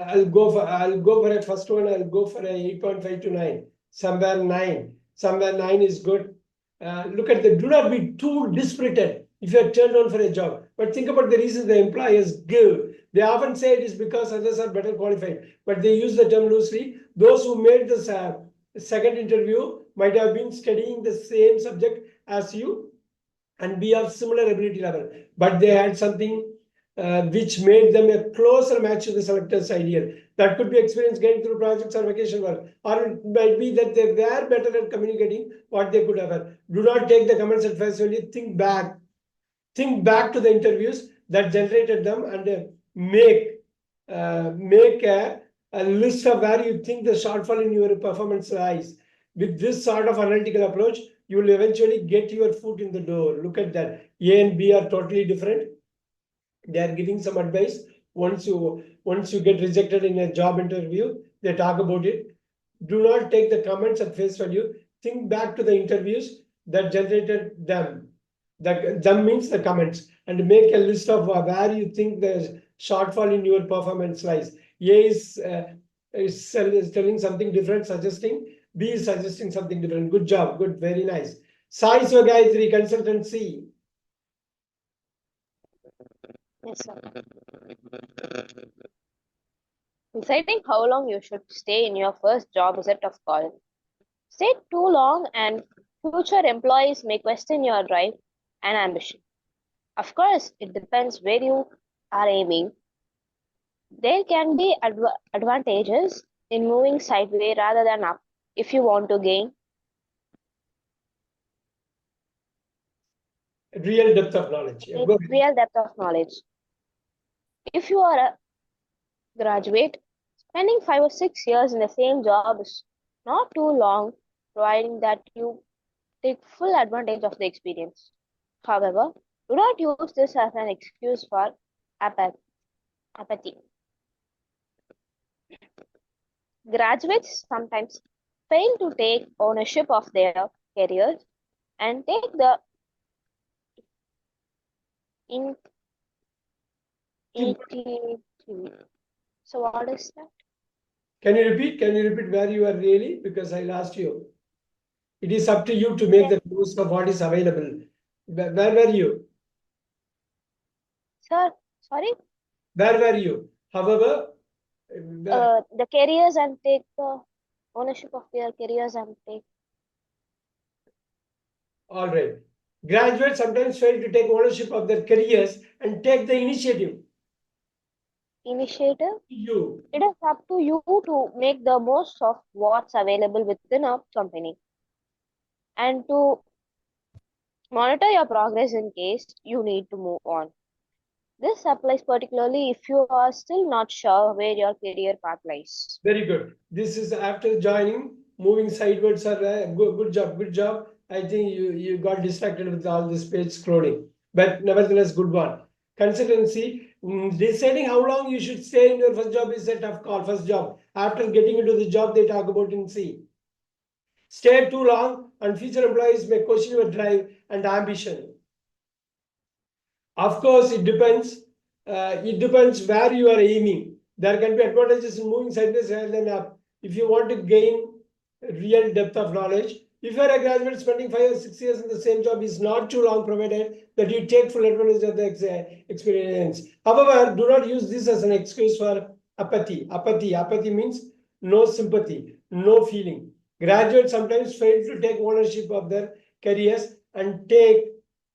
I'll go for a first one. I'll go for a 8.5 to 9. Somewhere 9. Somewhere 9 is good. Look at the. Do not be too dispirited if you are turned on for a job. But think about the reasons the employers give. They often say it is because others are better qualified, but they use the term loosely. Those who made the second interview might have been studying the same subject as you and be of similar ability level, but they had something which made them a closer match to the selector's ideal. That could be experience gained through projects or vacation work, or it might be that they were better at communicating what they could have. Do not take the comments at face value. Think back to the interviews that generated them and make a list of where you think the shortfall in your performance lies. With this sort of analytical approach, you will eventually get your foot in the door. Look at that. A and B are totally different. They are giving some advice. Once you get rejected in a job interview, they talk about it. Do not take the comments at face value. Think back to the interviews that generated them. Them means the comments, and make a list of where you think the shortfall in your performance lies. A is telling something different, suggesting. B is suggesting something different. Good job. Good. Very nice. Sai Gayatri, consultancy. Yes, sir. Deciding how long you should stay in your first job is a tough call. Stay too long and future employees may question your drive and ambition. Of course, it depends where you are aiming. There can be advantages in moving sideways rather than up if you want to gain Real depth of knowledge. Yeah, go ahead. real depth of knowledge. If you are a graduate, spending 5 or 6 years in the same job is not too long, providing that you take full advantage of the experience. However, do not use this as an excuse for apathy. Graduates sometimes fail to take ownership of their careers and take the initiative. So what is that? Can you repeat? Can you repeat where you are really? Because I lost you. It is up to you to make the most of what is available. Where were you? Sir, sorry? Where were you? However, The careers and take the ownership of their careers and take. all right. Graduates sometimes fail to take ownership of their careers and take the initiative. Initiative? You. It is up to you to make the most of what's available within a company and to monitor your progress in case you need to move on. This applies particularly if you are still not sure where your career path lies. Very good. This is after joining, moving sideways. Good job. Good job. I think you got distracted with all this page scrolling, but nevertheless, good one. Consultancy, deciding how long you should stay in your first job is a tough call. First job. After getting into the job, they talk about in C. Stay too long, and future employees may question your drive and ambition. Of course, it depends. It depends where you are aiming. There can be advantages in moving sideways rather than up. If you want to gain real depth of knowledge, if you are a graduate spending 5 or 6 years in the same job is not too long, provided that you take full advantage of the experience. However, do not use this as an excuse for apathy. Apathy means no sympathy, no feeling. Graduates sometimes fail to take ownership of their careers and take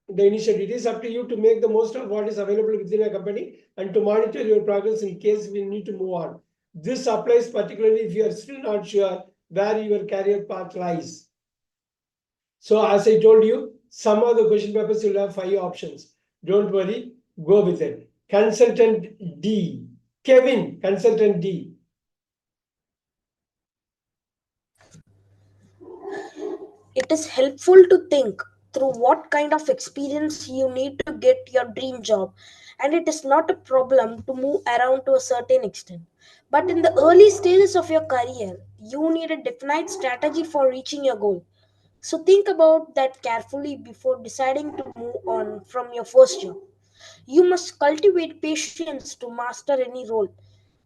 the initiative. It is up to you to make the most of what is available within a company and to monitor your progress in case we need to move on. This applies particularly if you are still not sure where your career path lies. So as I told you, some of the question papers will have 5 options. Don't worry, go with it. Consultant D. Kevin, consultant D. It is helpful to think through what kind of experience you need to get your dream job, and it is not a problem to move around to a certain extent. But in the early stages of your career, you need a definite strategy for reaching your goal. So think about that carefully before deciding to move on from your first job. You must cultivate patience to master any role.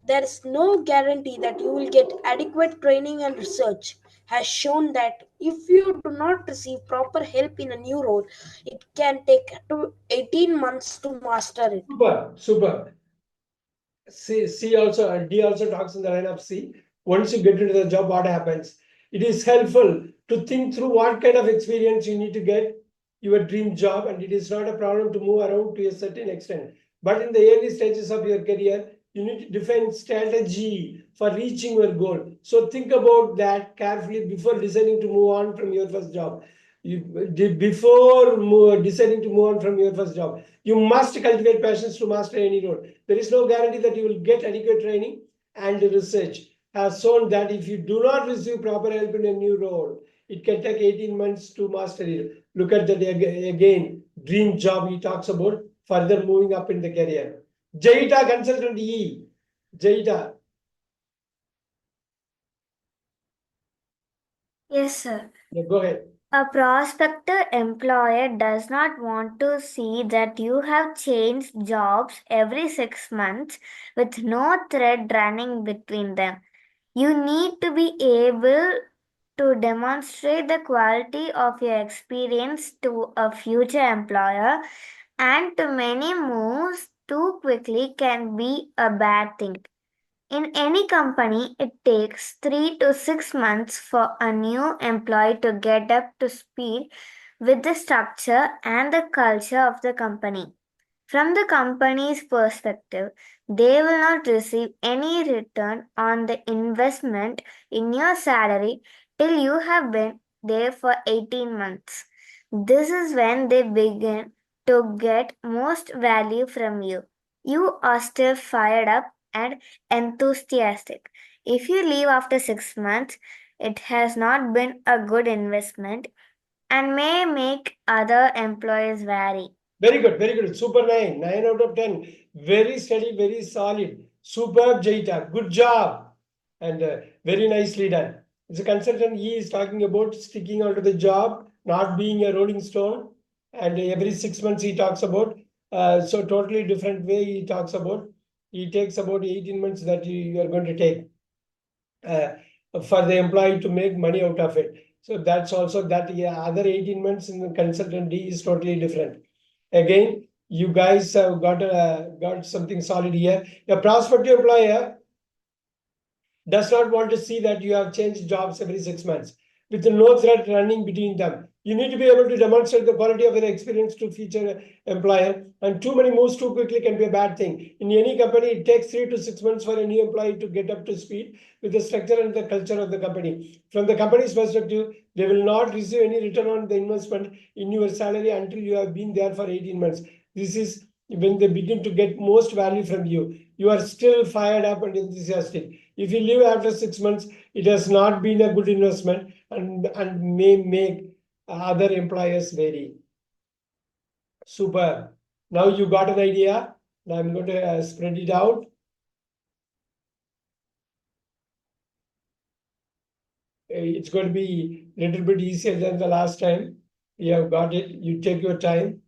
There is no guarantee that you will get adequate training, and research has shown that if you do not receive proper help in a new role, it can take to 18 months to master it. Super. C also, D also talks in the line of C. Once you get into the job, what happens? It is helpful to think through what kind of experience you need to get your dream job, and it is not a problem to move around to a certain extent. But in the early stages of your career, you need to define strategy for reaching your goal. So think about that carefully before deciding to move on from your first job. Before deciding to move on from your first job, you must cultivate passions to master any role. There is no guarantee that you will get adequate training, and research has shown that if you do not receive proper help in a new role, it can take 18 months to master it. Look at that again. Dream job he talks about further moving up in the career. Jaita consultant E. Jaita. Yes, sir. Yeah, go ahead. A prospective employer does not want to see that you have changed jobs every 6 months with no thread running between them. You need to be able to demonstrate the quality of your experience to a future employer, and too many moves too quickly can be a bad thing. In any company, it takes 3 to 6 months for a new employee to get up to speed with the structure and the culture of the company. From the company's perspective, they will not receive any return on the investment in your salary till you have been there for 18 months. This is when they begin to get most value from you. You are still fired up and enthusiastic. If you leave after 6 months, it has not been a good investment and may make other employees wary. Very good, very good. Super 9. 9 out of 10. Very steady, very solid. Superb, Jaita. Good job. And very nicely done. As a consultant, he is talking about sticking out to the job, not being a rolling stone. And every 6 months he talks about. So totally different way he talks about. He takes about 18 months that you are going to take for the employee to make money out of it. So that's also that, yeah, other 18 months in the consultant D is totally different. Again, you guys have got something solid here. A prospective employer does not want to see that you have changed jobs every 6 months with no thread running between them. You need to be able to demonstrate the quality of your experience to future employer, and too many moves too quickly can be a bad thing. In any company, it takes 3 to 6 months for a new employee to get up to speed with the structure and the culture of the company. From the company's perspective, they will not receive any return on the investment in your salary until you have been there for 18 months. This is when they begin to get most value from you. You are still fired up and enthusiastic. If you leave after 6 months, it has not been a good investment and may make other employers wary. Super. Now you got an idea. Now I'm going to spread it out. It's going to be a little bit easier than the last time. You have got it. You take your time.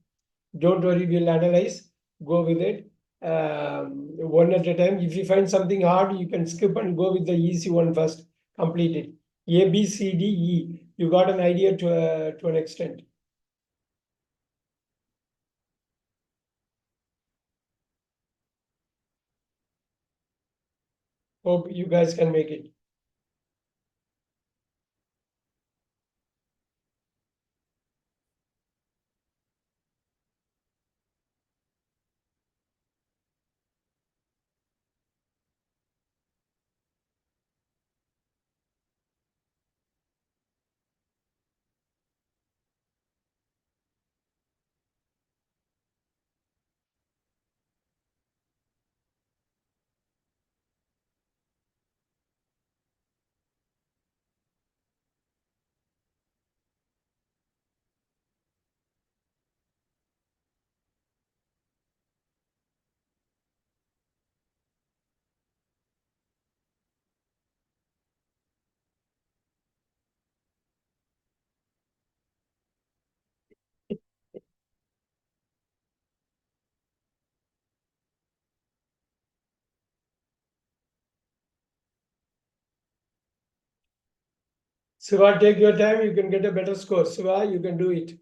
Don't worry, we'll analyze. Go with it. One at a time. If you find something hard, you can skip and go with the easy one first. Complete it. A, B, C, D, E. You got an idea to an extent. Hope you guys can make it. Siva, take your time. You can get a better score. Siva, you can do it.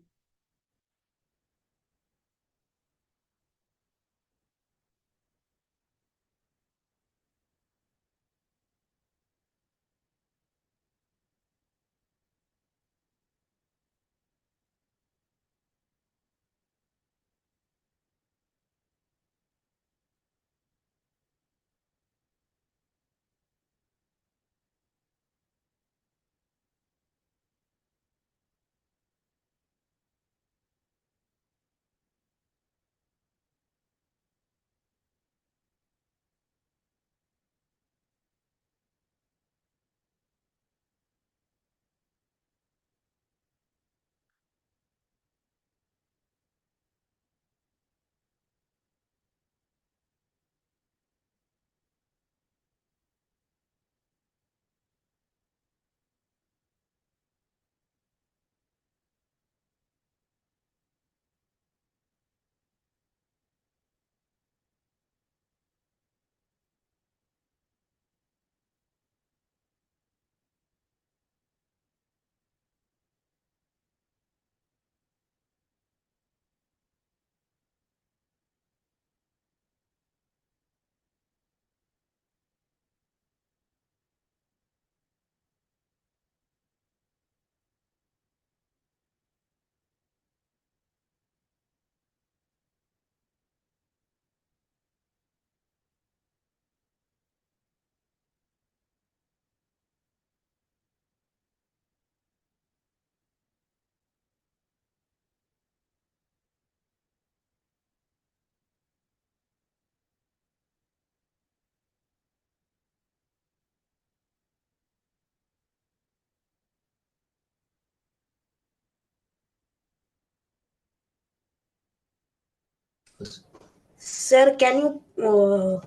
Sir, can you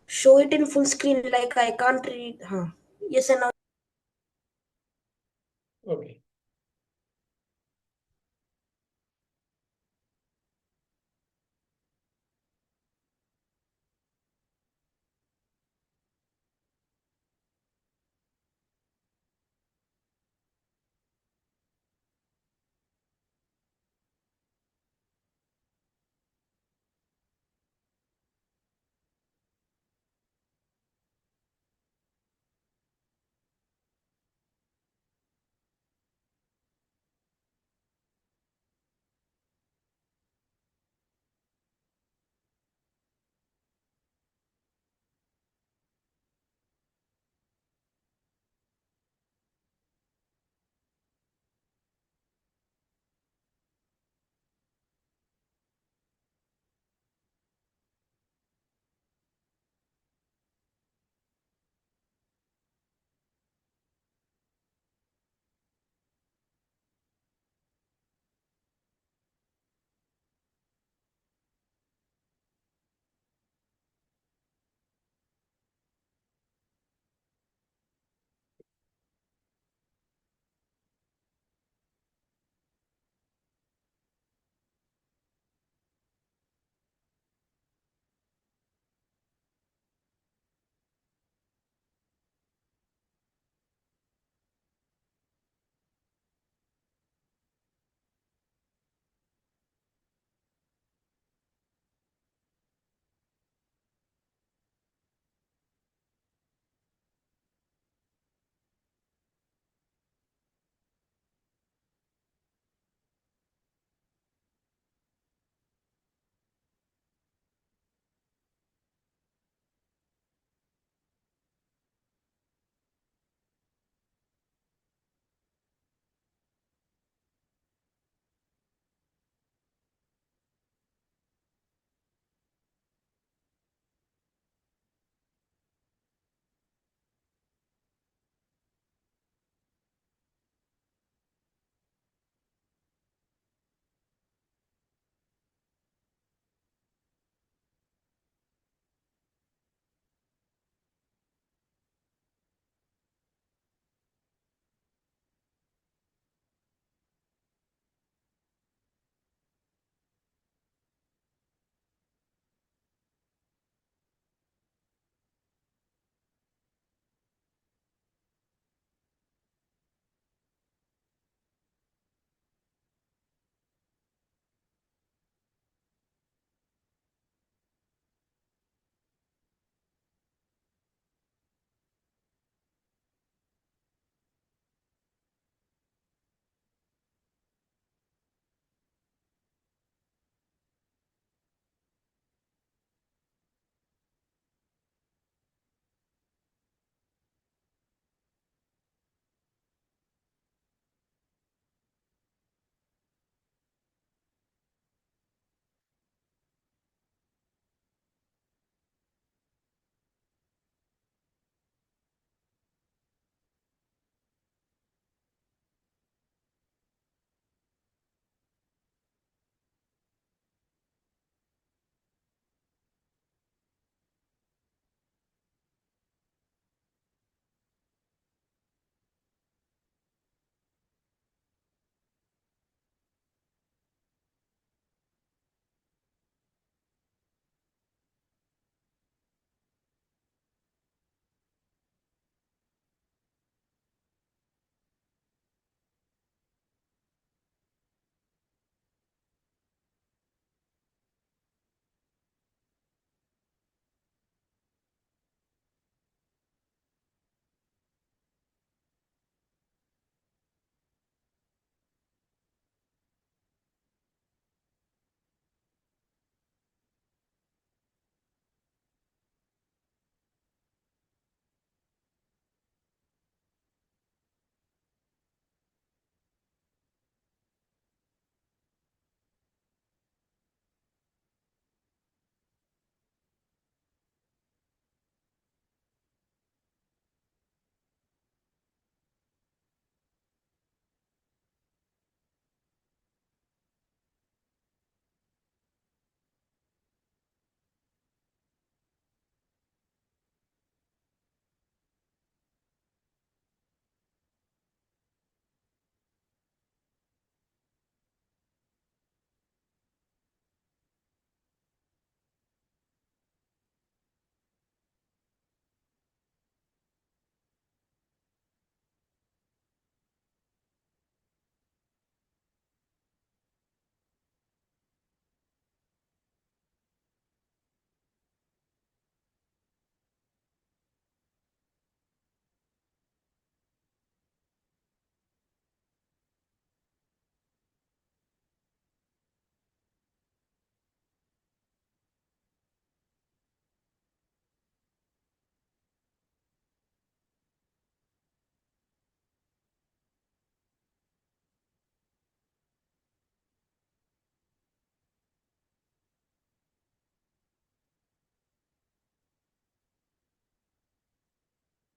show it in full screen? Like I can't read. Huh. Yes, and now. Okay.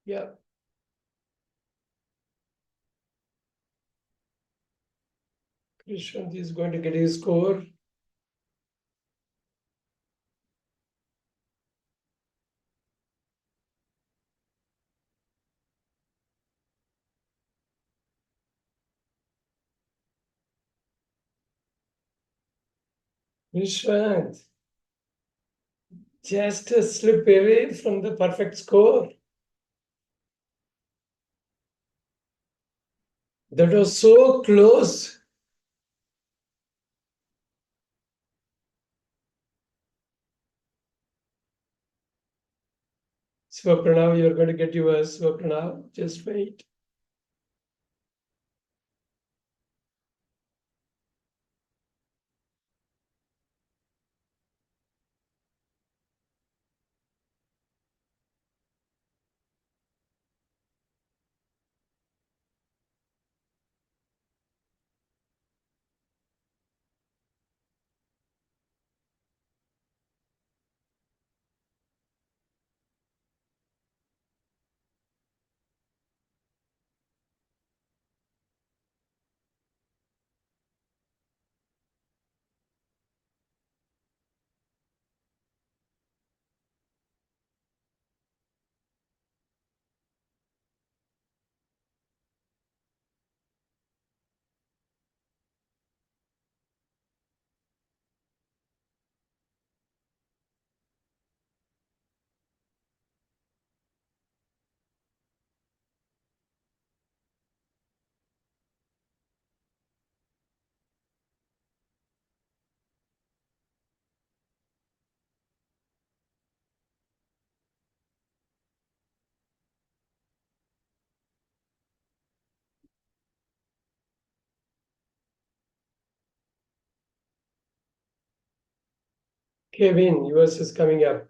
Yeah. Krishant is going to get his score. Krishant, just a slip away from the perfect score. That was so close. Swapranav, you're going to get yours. Swapranav, just wait. Kevin, yours is coming up.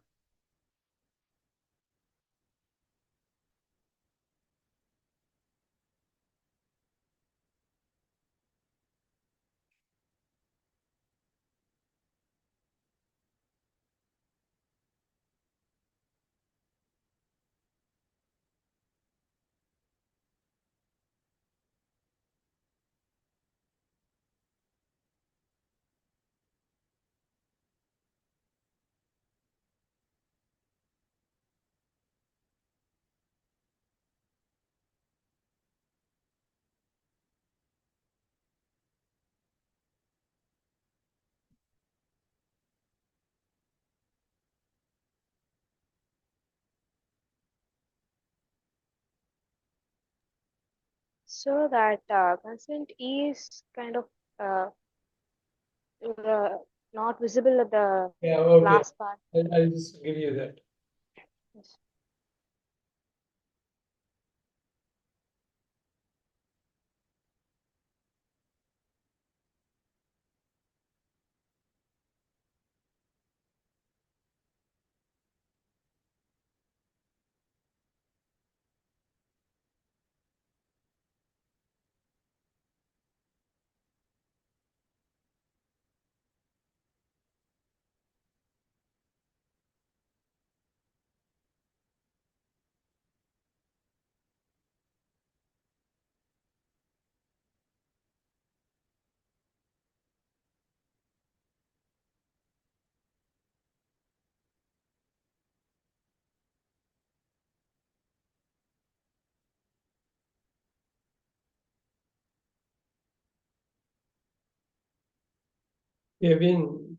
So that consent is kind of uh, uh, not visible at the Yeah, okay. last part. I'll just give you that. Yes. Kevin,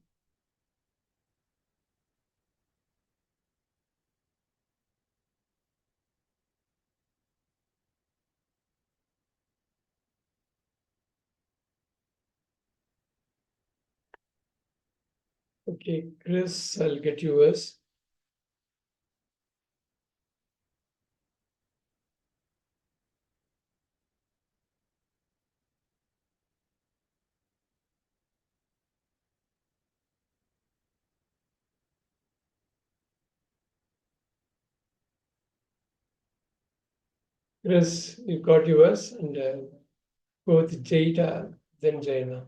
okay, Chris, I'll get yours. Chris, you got yours, and go with Jada, then Jaina.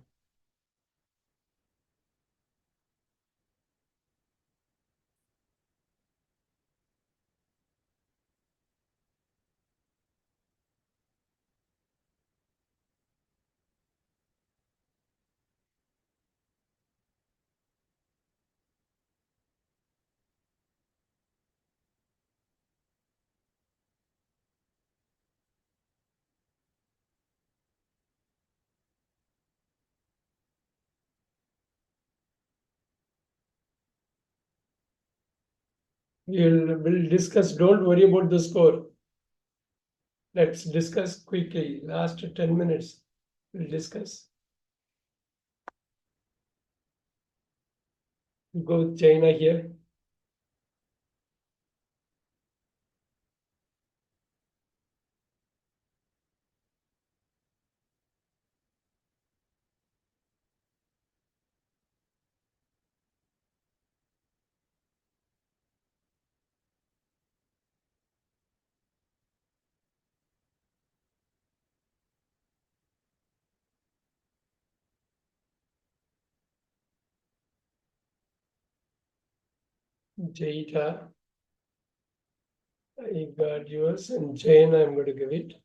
We'll discuss. Don't worry about the score. Let's discuss quickly. Last 10 minutes. We'll discuss. Go with China here. Jada, I got yours, and Jane, I'm going to give it.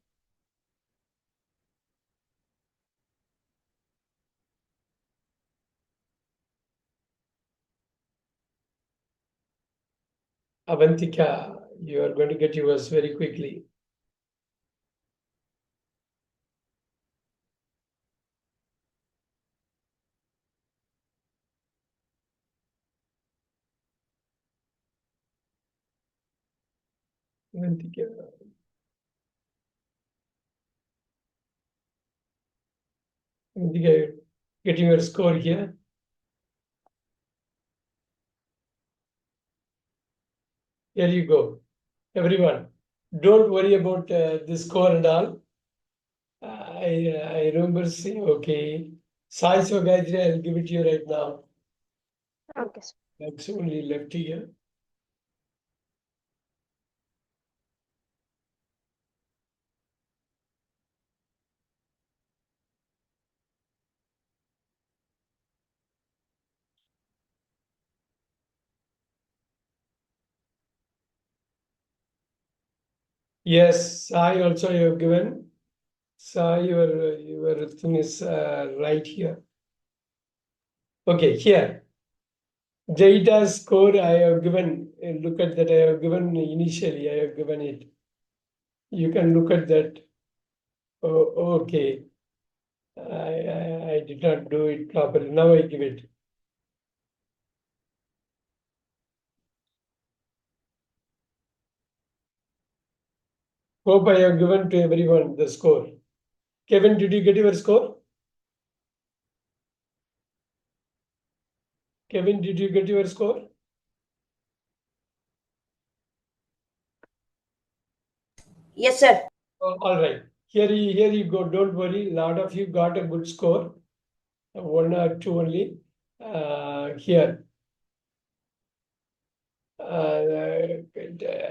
Avantika, you are going to get yours very quickly. Avantika. Avantika, getting your score here. Here you go. Everyone, don't worry about the score and all. I remember saying, okay, Sai Swagajri, I'll give it to you right now. Okay, sir. That's only left here. Yes, Sai also you have given. Sai, your thing is right here. Okay, here. Jayita's score I have given. Look at that. I have given initially. I have given it. You can look at that. Oh, okay. I did not do it properly. Now I give it. Hope I have given to everyone the score. Kevin, did you get your score? Kevin, did you get your score? Yes, sir. All right. Here you go. Don't worry. A lot of you got a good score. One or two only. Here.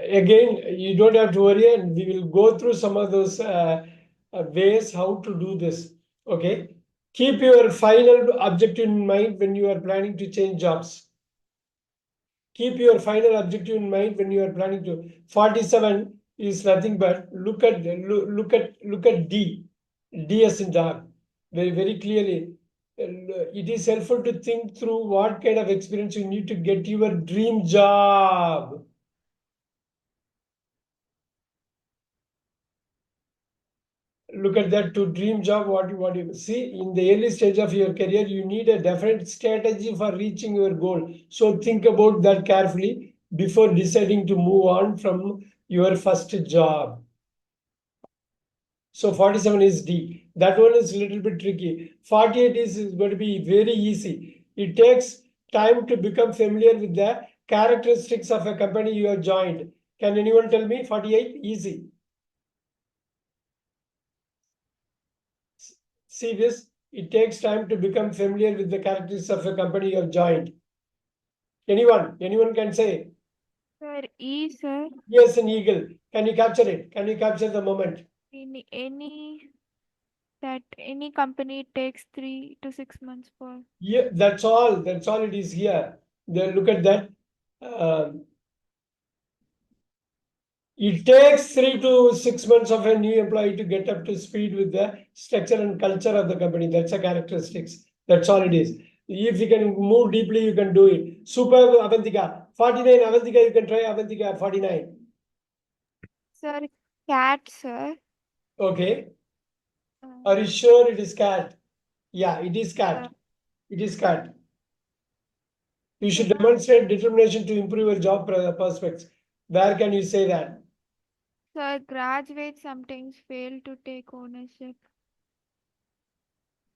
Again, you don't have to worry, and we will go through some of those ways how to do this. Okay. Keep your final objective in mind when you are planning to change jobs. Keep your final objective in mind when you are planning to. 47 is nothing but look at D. D as in dog. Very clearly. It is helpful to think through what kind of experience you need to get your dream job. Look at that to dream job. What you see in the early stage of your career, you need a definite strategy for reaching your goal. So think about that carefully before deciding to move on from your first job. So 47 is D. That one is a little bit tricky. 48 is going to be very easy. It takes time to become familiar with the characteristics of a company you have joined. Can anyone tell me? 48, easy. See this? It takes time to become familiar with the characteristics of a company you have joined. Anyone? Anyone can say? Sir, E, sir. Yes, an eagle. Can you capture it? Can you capture the moment? Any company takes 3 to 6 months for. Yeah, that's all. That's all it is here. Then look at that. It takes 3 to 6 months of a new employee to get up to speed with the structure and culture of the company. That's a characteristics. That's all it is. If you can move deeply, you can do it. Superb, Avantika. 49, Avantika, you can try Avantika, 49. Sir, cat, sir. Okay. Are you sure it is cat? Yeah, it is cat. Sir. It is cat. You should demonstrate determination to improve your job prospects. Where can you say that? Sir, graduates sometimes fail to take ownership.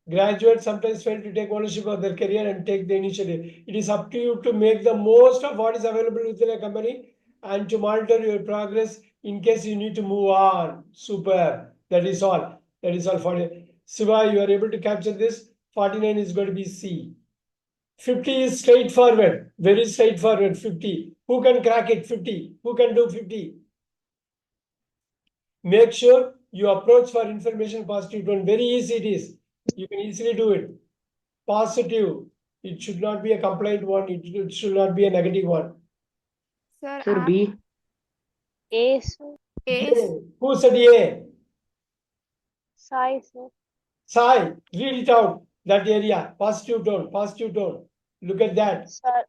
Graduates sometimes fail to take ownership of their career and take the initiative. It is up to you to make the most of what is available within a company and to monitor your progress in case you need to move on. Super. That is all. That is all for you. Siva, you are able to capture this. 49 is going to be C. 50 is straightforward. Very straightforward. 50. Who can crack it? 50. Who can do 50? Make sure you approach for information positive tone. Very easy it is. You can easily do it. Positive. It should not be a complaint one. It should not be a negative one. Sir, Sir, B. A, sir. A. Who said A? Sai, sir. Sai, read it out. That area. Positive tone. Positive tone. Look at that. Sir.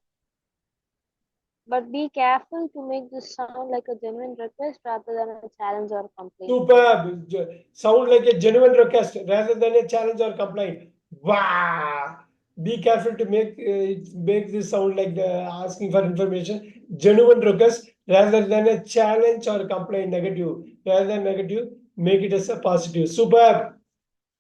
But be careful to make this sound like a genuine request rather than a challenge or complaint. Superb. Sound like a genuine request rather than a challenge or complaint. Wow. Be careful to make this sound like asking for information. Genuine request rather than a challenge or complaint. Negative. Rather than negative, make it as a positive. Superb.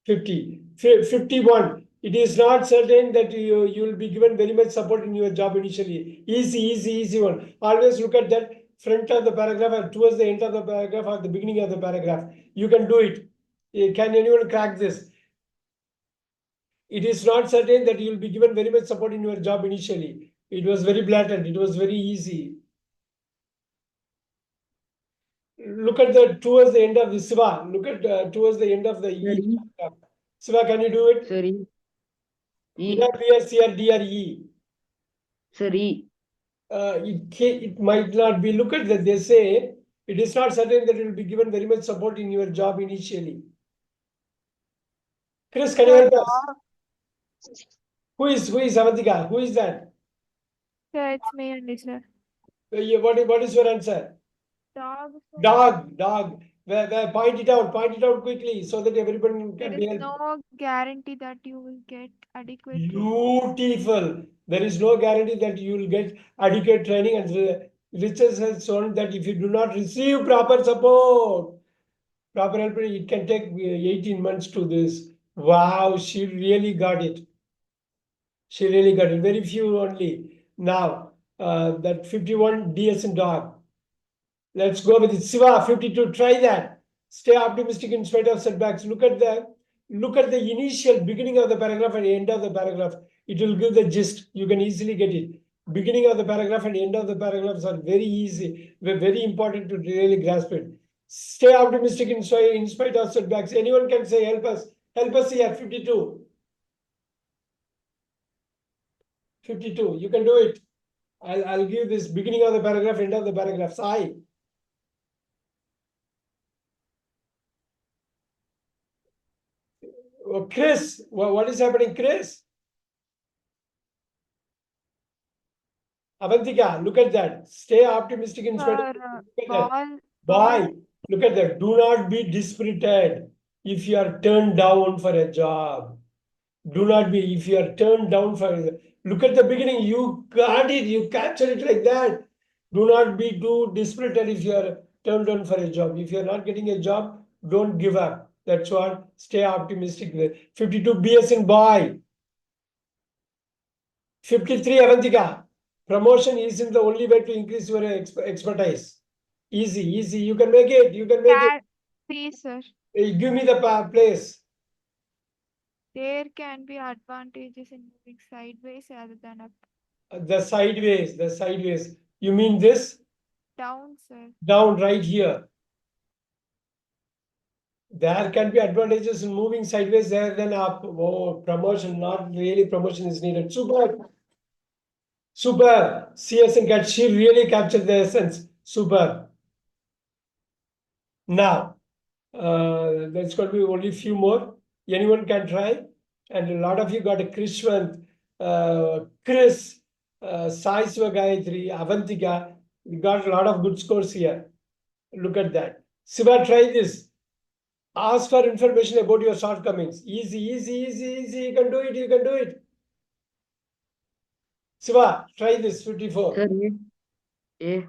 50. 51. It is not certain that you will be given very much support in your job initially. Easy one. Always look at that front of the paragraph and towards the end of the paragraph or the beginning of the paragraph. You can do it. Can anyone crack this? It is not certain that you will be given very much support in your job initially. It was very blatant. It was very easy. Look at the towards the end of the Siva. Look at towards the end of the E. Siva, can you do it? Sir, E. E or B or C or D or E? Sir, E. It might not be. Look at that. They say it is not certain that you will be given very much support in your job initially. Chris, can you help us? Who is Avantika? Who is that? Sir, it's me only, sir. What is your answer? Dog. Sir. Dog. Where point it out quickly so that everyone can be There is helped. no guarantee that you will get adequate Beautiful. There is no guarantee that you will get adequate training, and research has shown that if you do not receive proper support, proper help, it can take 18 months to this. Wow, she really got it. Very few only. Now, that 51 DS and dog. Let's go with it. Siva, 52. Try that. Stay optimistic in spite of setbacks. Look at the initial beginning of the paragraph and end of the paragraph. It will give the gist. You can easily get it. Beginning of the paragraph and end of the paragraphs are very easy. Very important to really grasp it. Stay optimistic in spite of setbacks. Anyone can say, help us. Help us here. 52. 52. You can do it. I'll give this beginning of the paragraph, end of the paragraph. Sai. Oh, Chris, what is happening, Chris? Avantika, look at that. Stay optimistic in spite of. Bye. Look at that. Do not be dispirited if you are turned down for a job. Do not be. If you are turned down for look at the beginning. You got it. You captured it like that. Do not be too dispirited if you are turned down for a job. If you are not getting a job, don't give up. That's what. Stay optimistic. 52 BS in boy. 53 Avantika. Promotion isn't the only way to increase your expertise. Easy. You can make it. Please, sir. Give me the place. There can be advantages in moving sideways rather than up. The sideways. You mean this? Down, sir. Down right here. There can be advantages in moving sideways rather than up. Oh, promotion, not really promotion is needed. Super. CS and CAT, she really captured the essence. Super. Now, that's going to be only a few more. Anyone can try. And a lot of you got a Krishwant, Chris, Sai Gayatri, Avantika. We got a lot of good scores here. Look at that. Siva, try this. Ask for information about your shortcomings. Easy. You can do it. Siva, try this 54. Sir, A.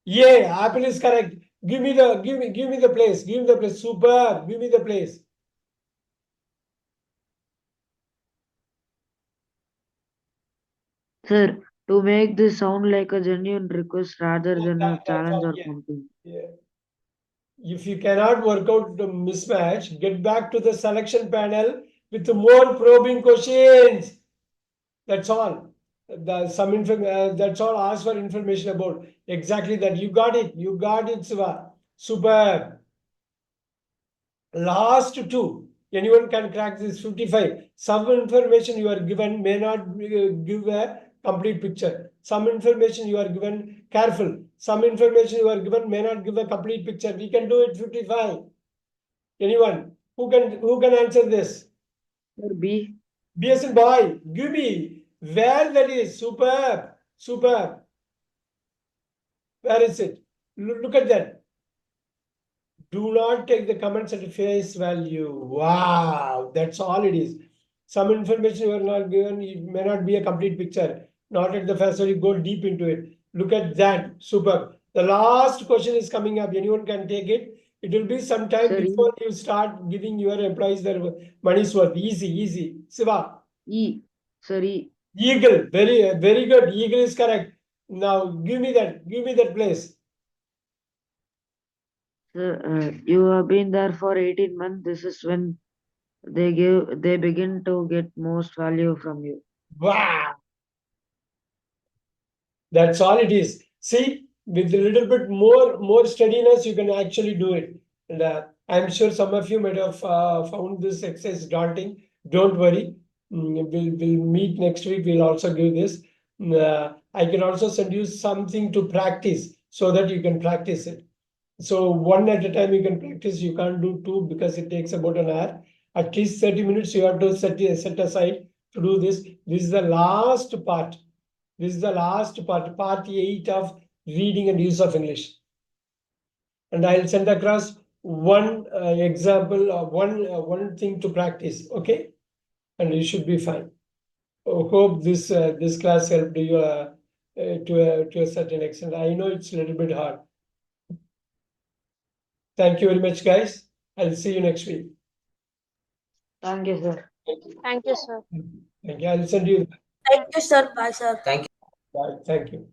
Yeah, apple is correct. Give me the place. Give me the place. Super. Give me the place. Sir, to make this sound like a genuine request rather than a challenge or Yeah. complaint. Yeah. If you cannot work out the mismatch, get back to the selection panel with more probing questions. That's all. That's all. Ask for information about exactly that. You got it. You got it, Siva. Superb. Last two. Anyone can crack this 55. Some information you are given may not give a complete picture. Some information you are given careful. Some information you are given may not give a complete picture. We can do it 55. Anyone who can answer this? Sir, B. B as in boy. Give me where that is. Superb. Superb. Where is it? Look at that. Do not take the comments at face value. Wow, that's all it is. Some information you are not given, it may not be a complete picture. Not at the first value, go deep into it. Look at that. Super. The last question is coming up. Anyone can take it. It will be some time Sir, before you start giving your employees their money's worth. Easy, easy. Siva. E. Sir, E. Eagle. Very good. Eagle is correct. Now give me that. Give me that place. Sir, you have been there for 18 months. This is when they begin to get most value from you. Wow. That's all it is. See, with a little bit more steadiness, you can actually do it. And I'm sure some of you might have found this exercise daunting. Don't worry. We'll meet next week. We'll also give this. I can also send you something to practice so that you can practice it. So one at a time you can practice. You can't do two because it takes about an hour. At least 30 minutes you have to set aside to do this. This is the last part. This is the last part, part 8 of reading and use of English. And I'll send across one example or one thing to practice. Okay, and you should be fine. Hope this this class helped you to a certain extent. I know it's a little bit hard. Thank you very much, guys. I'll see you next week. Thank you, sir. Thank you, sir. Thank you. I'll send you. Thank you, sir. Bye, sir. Thank you. Bye. Thank you.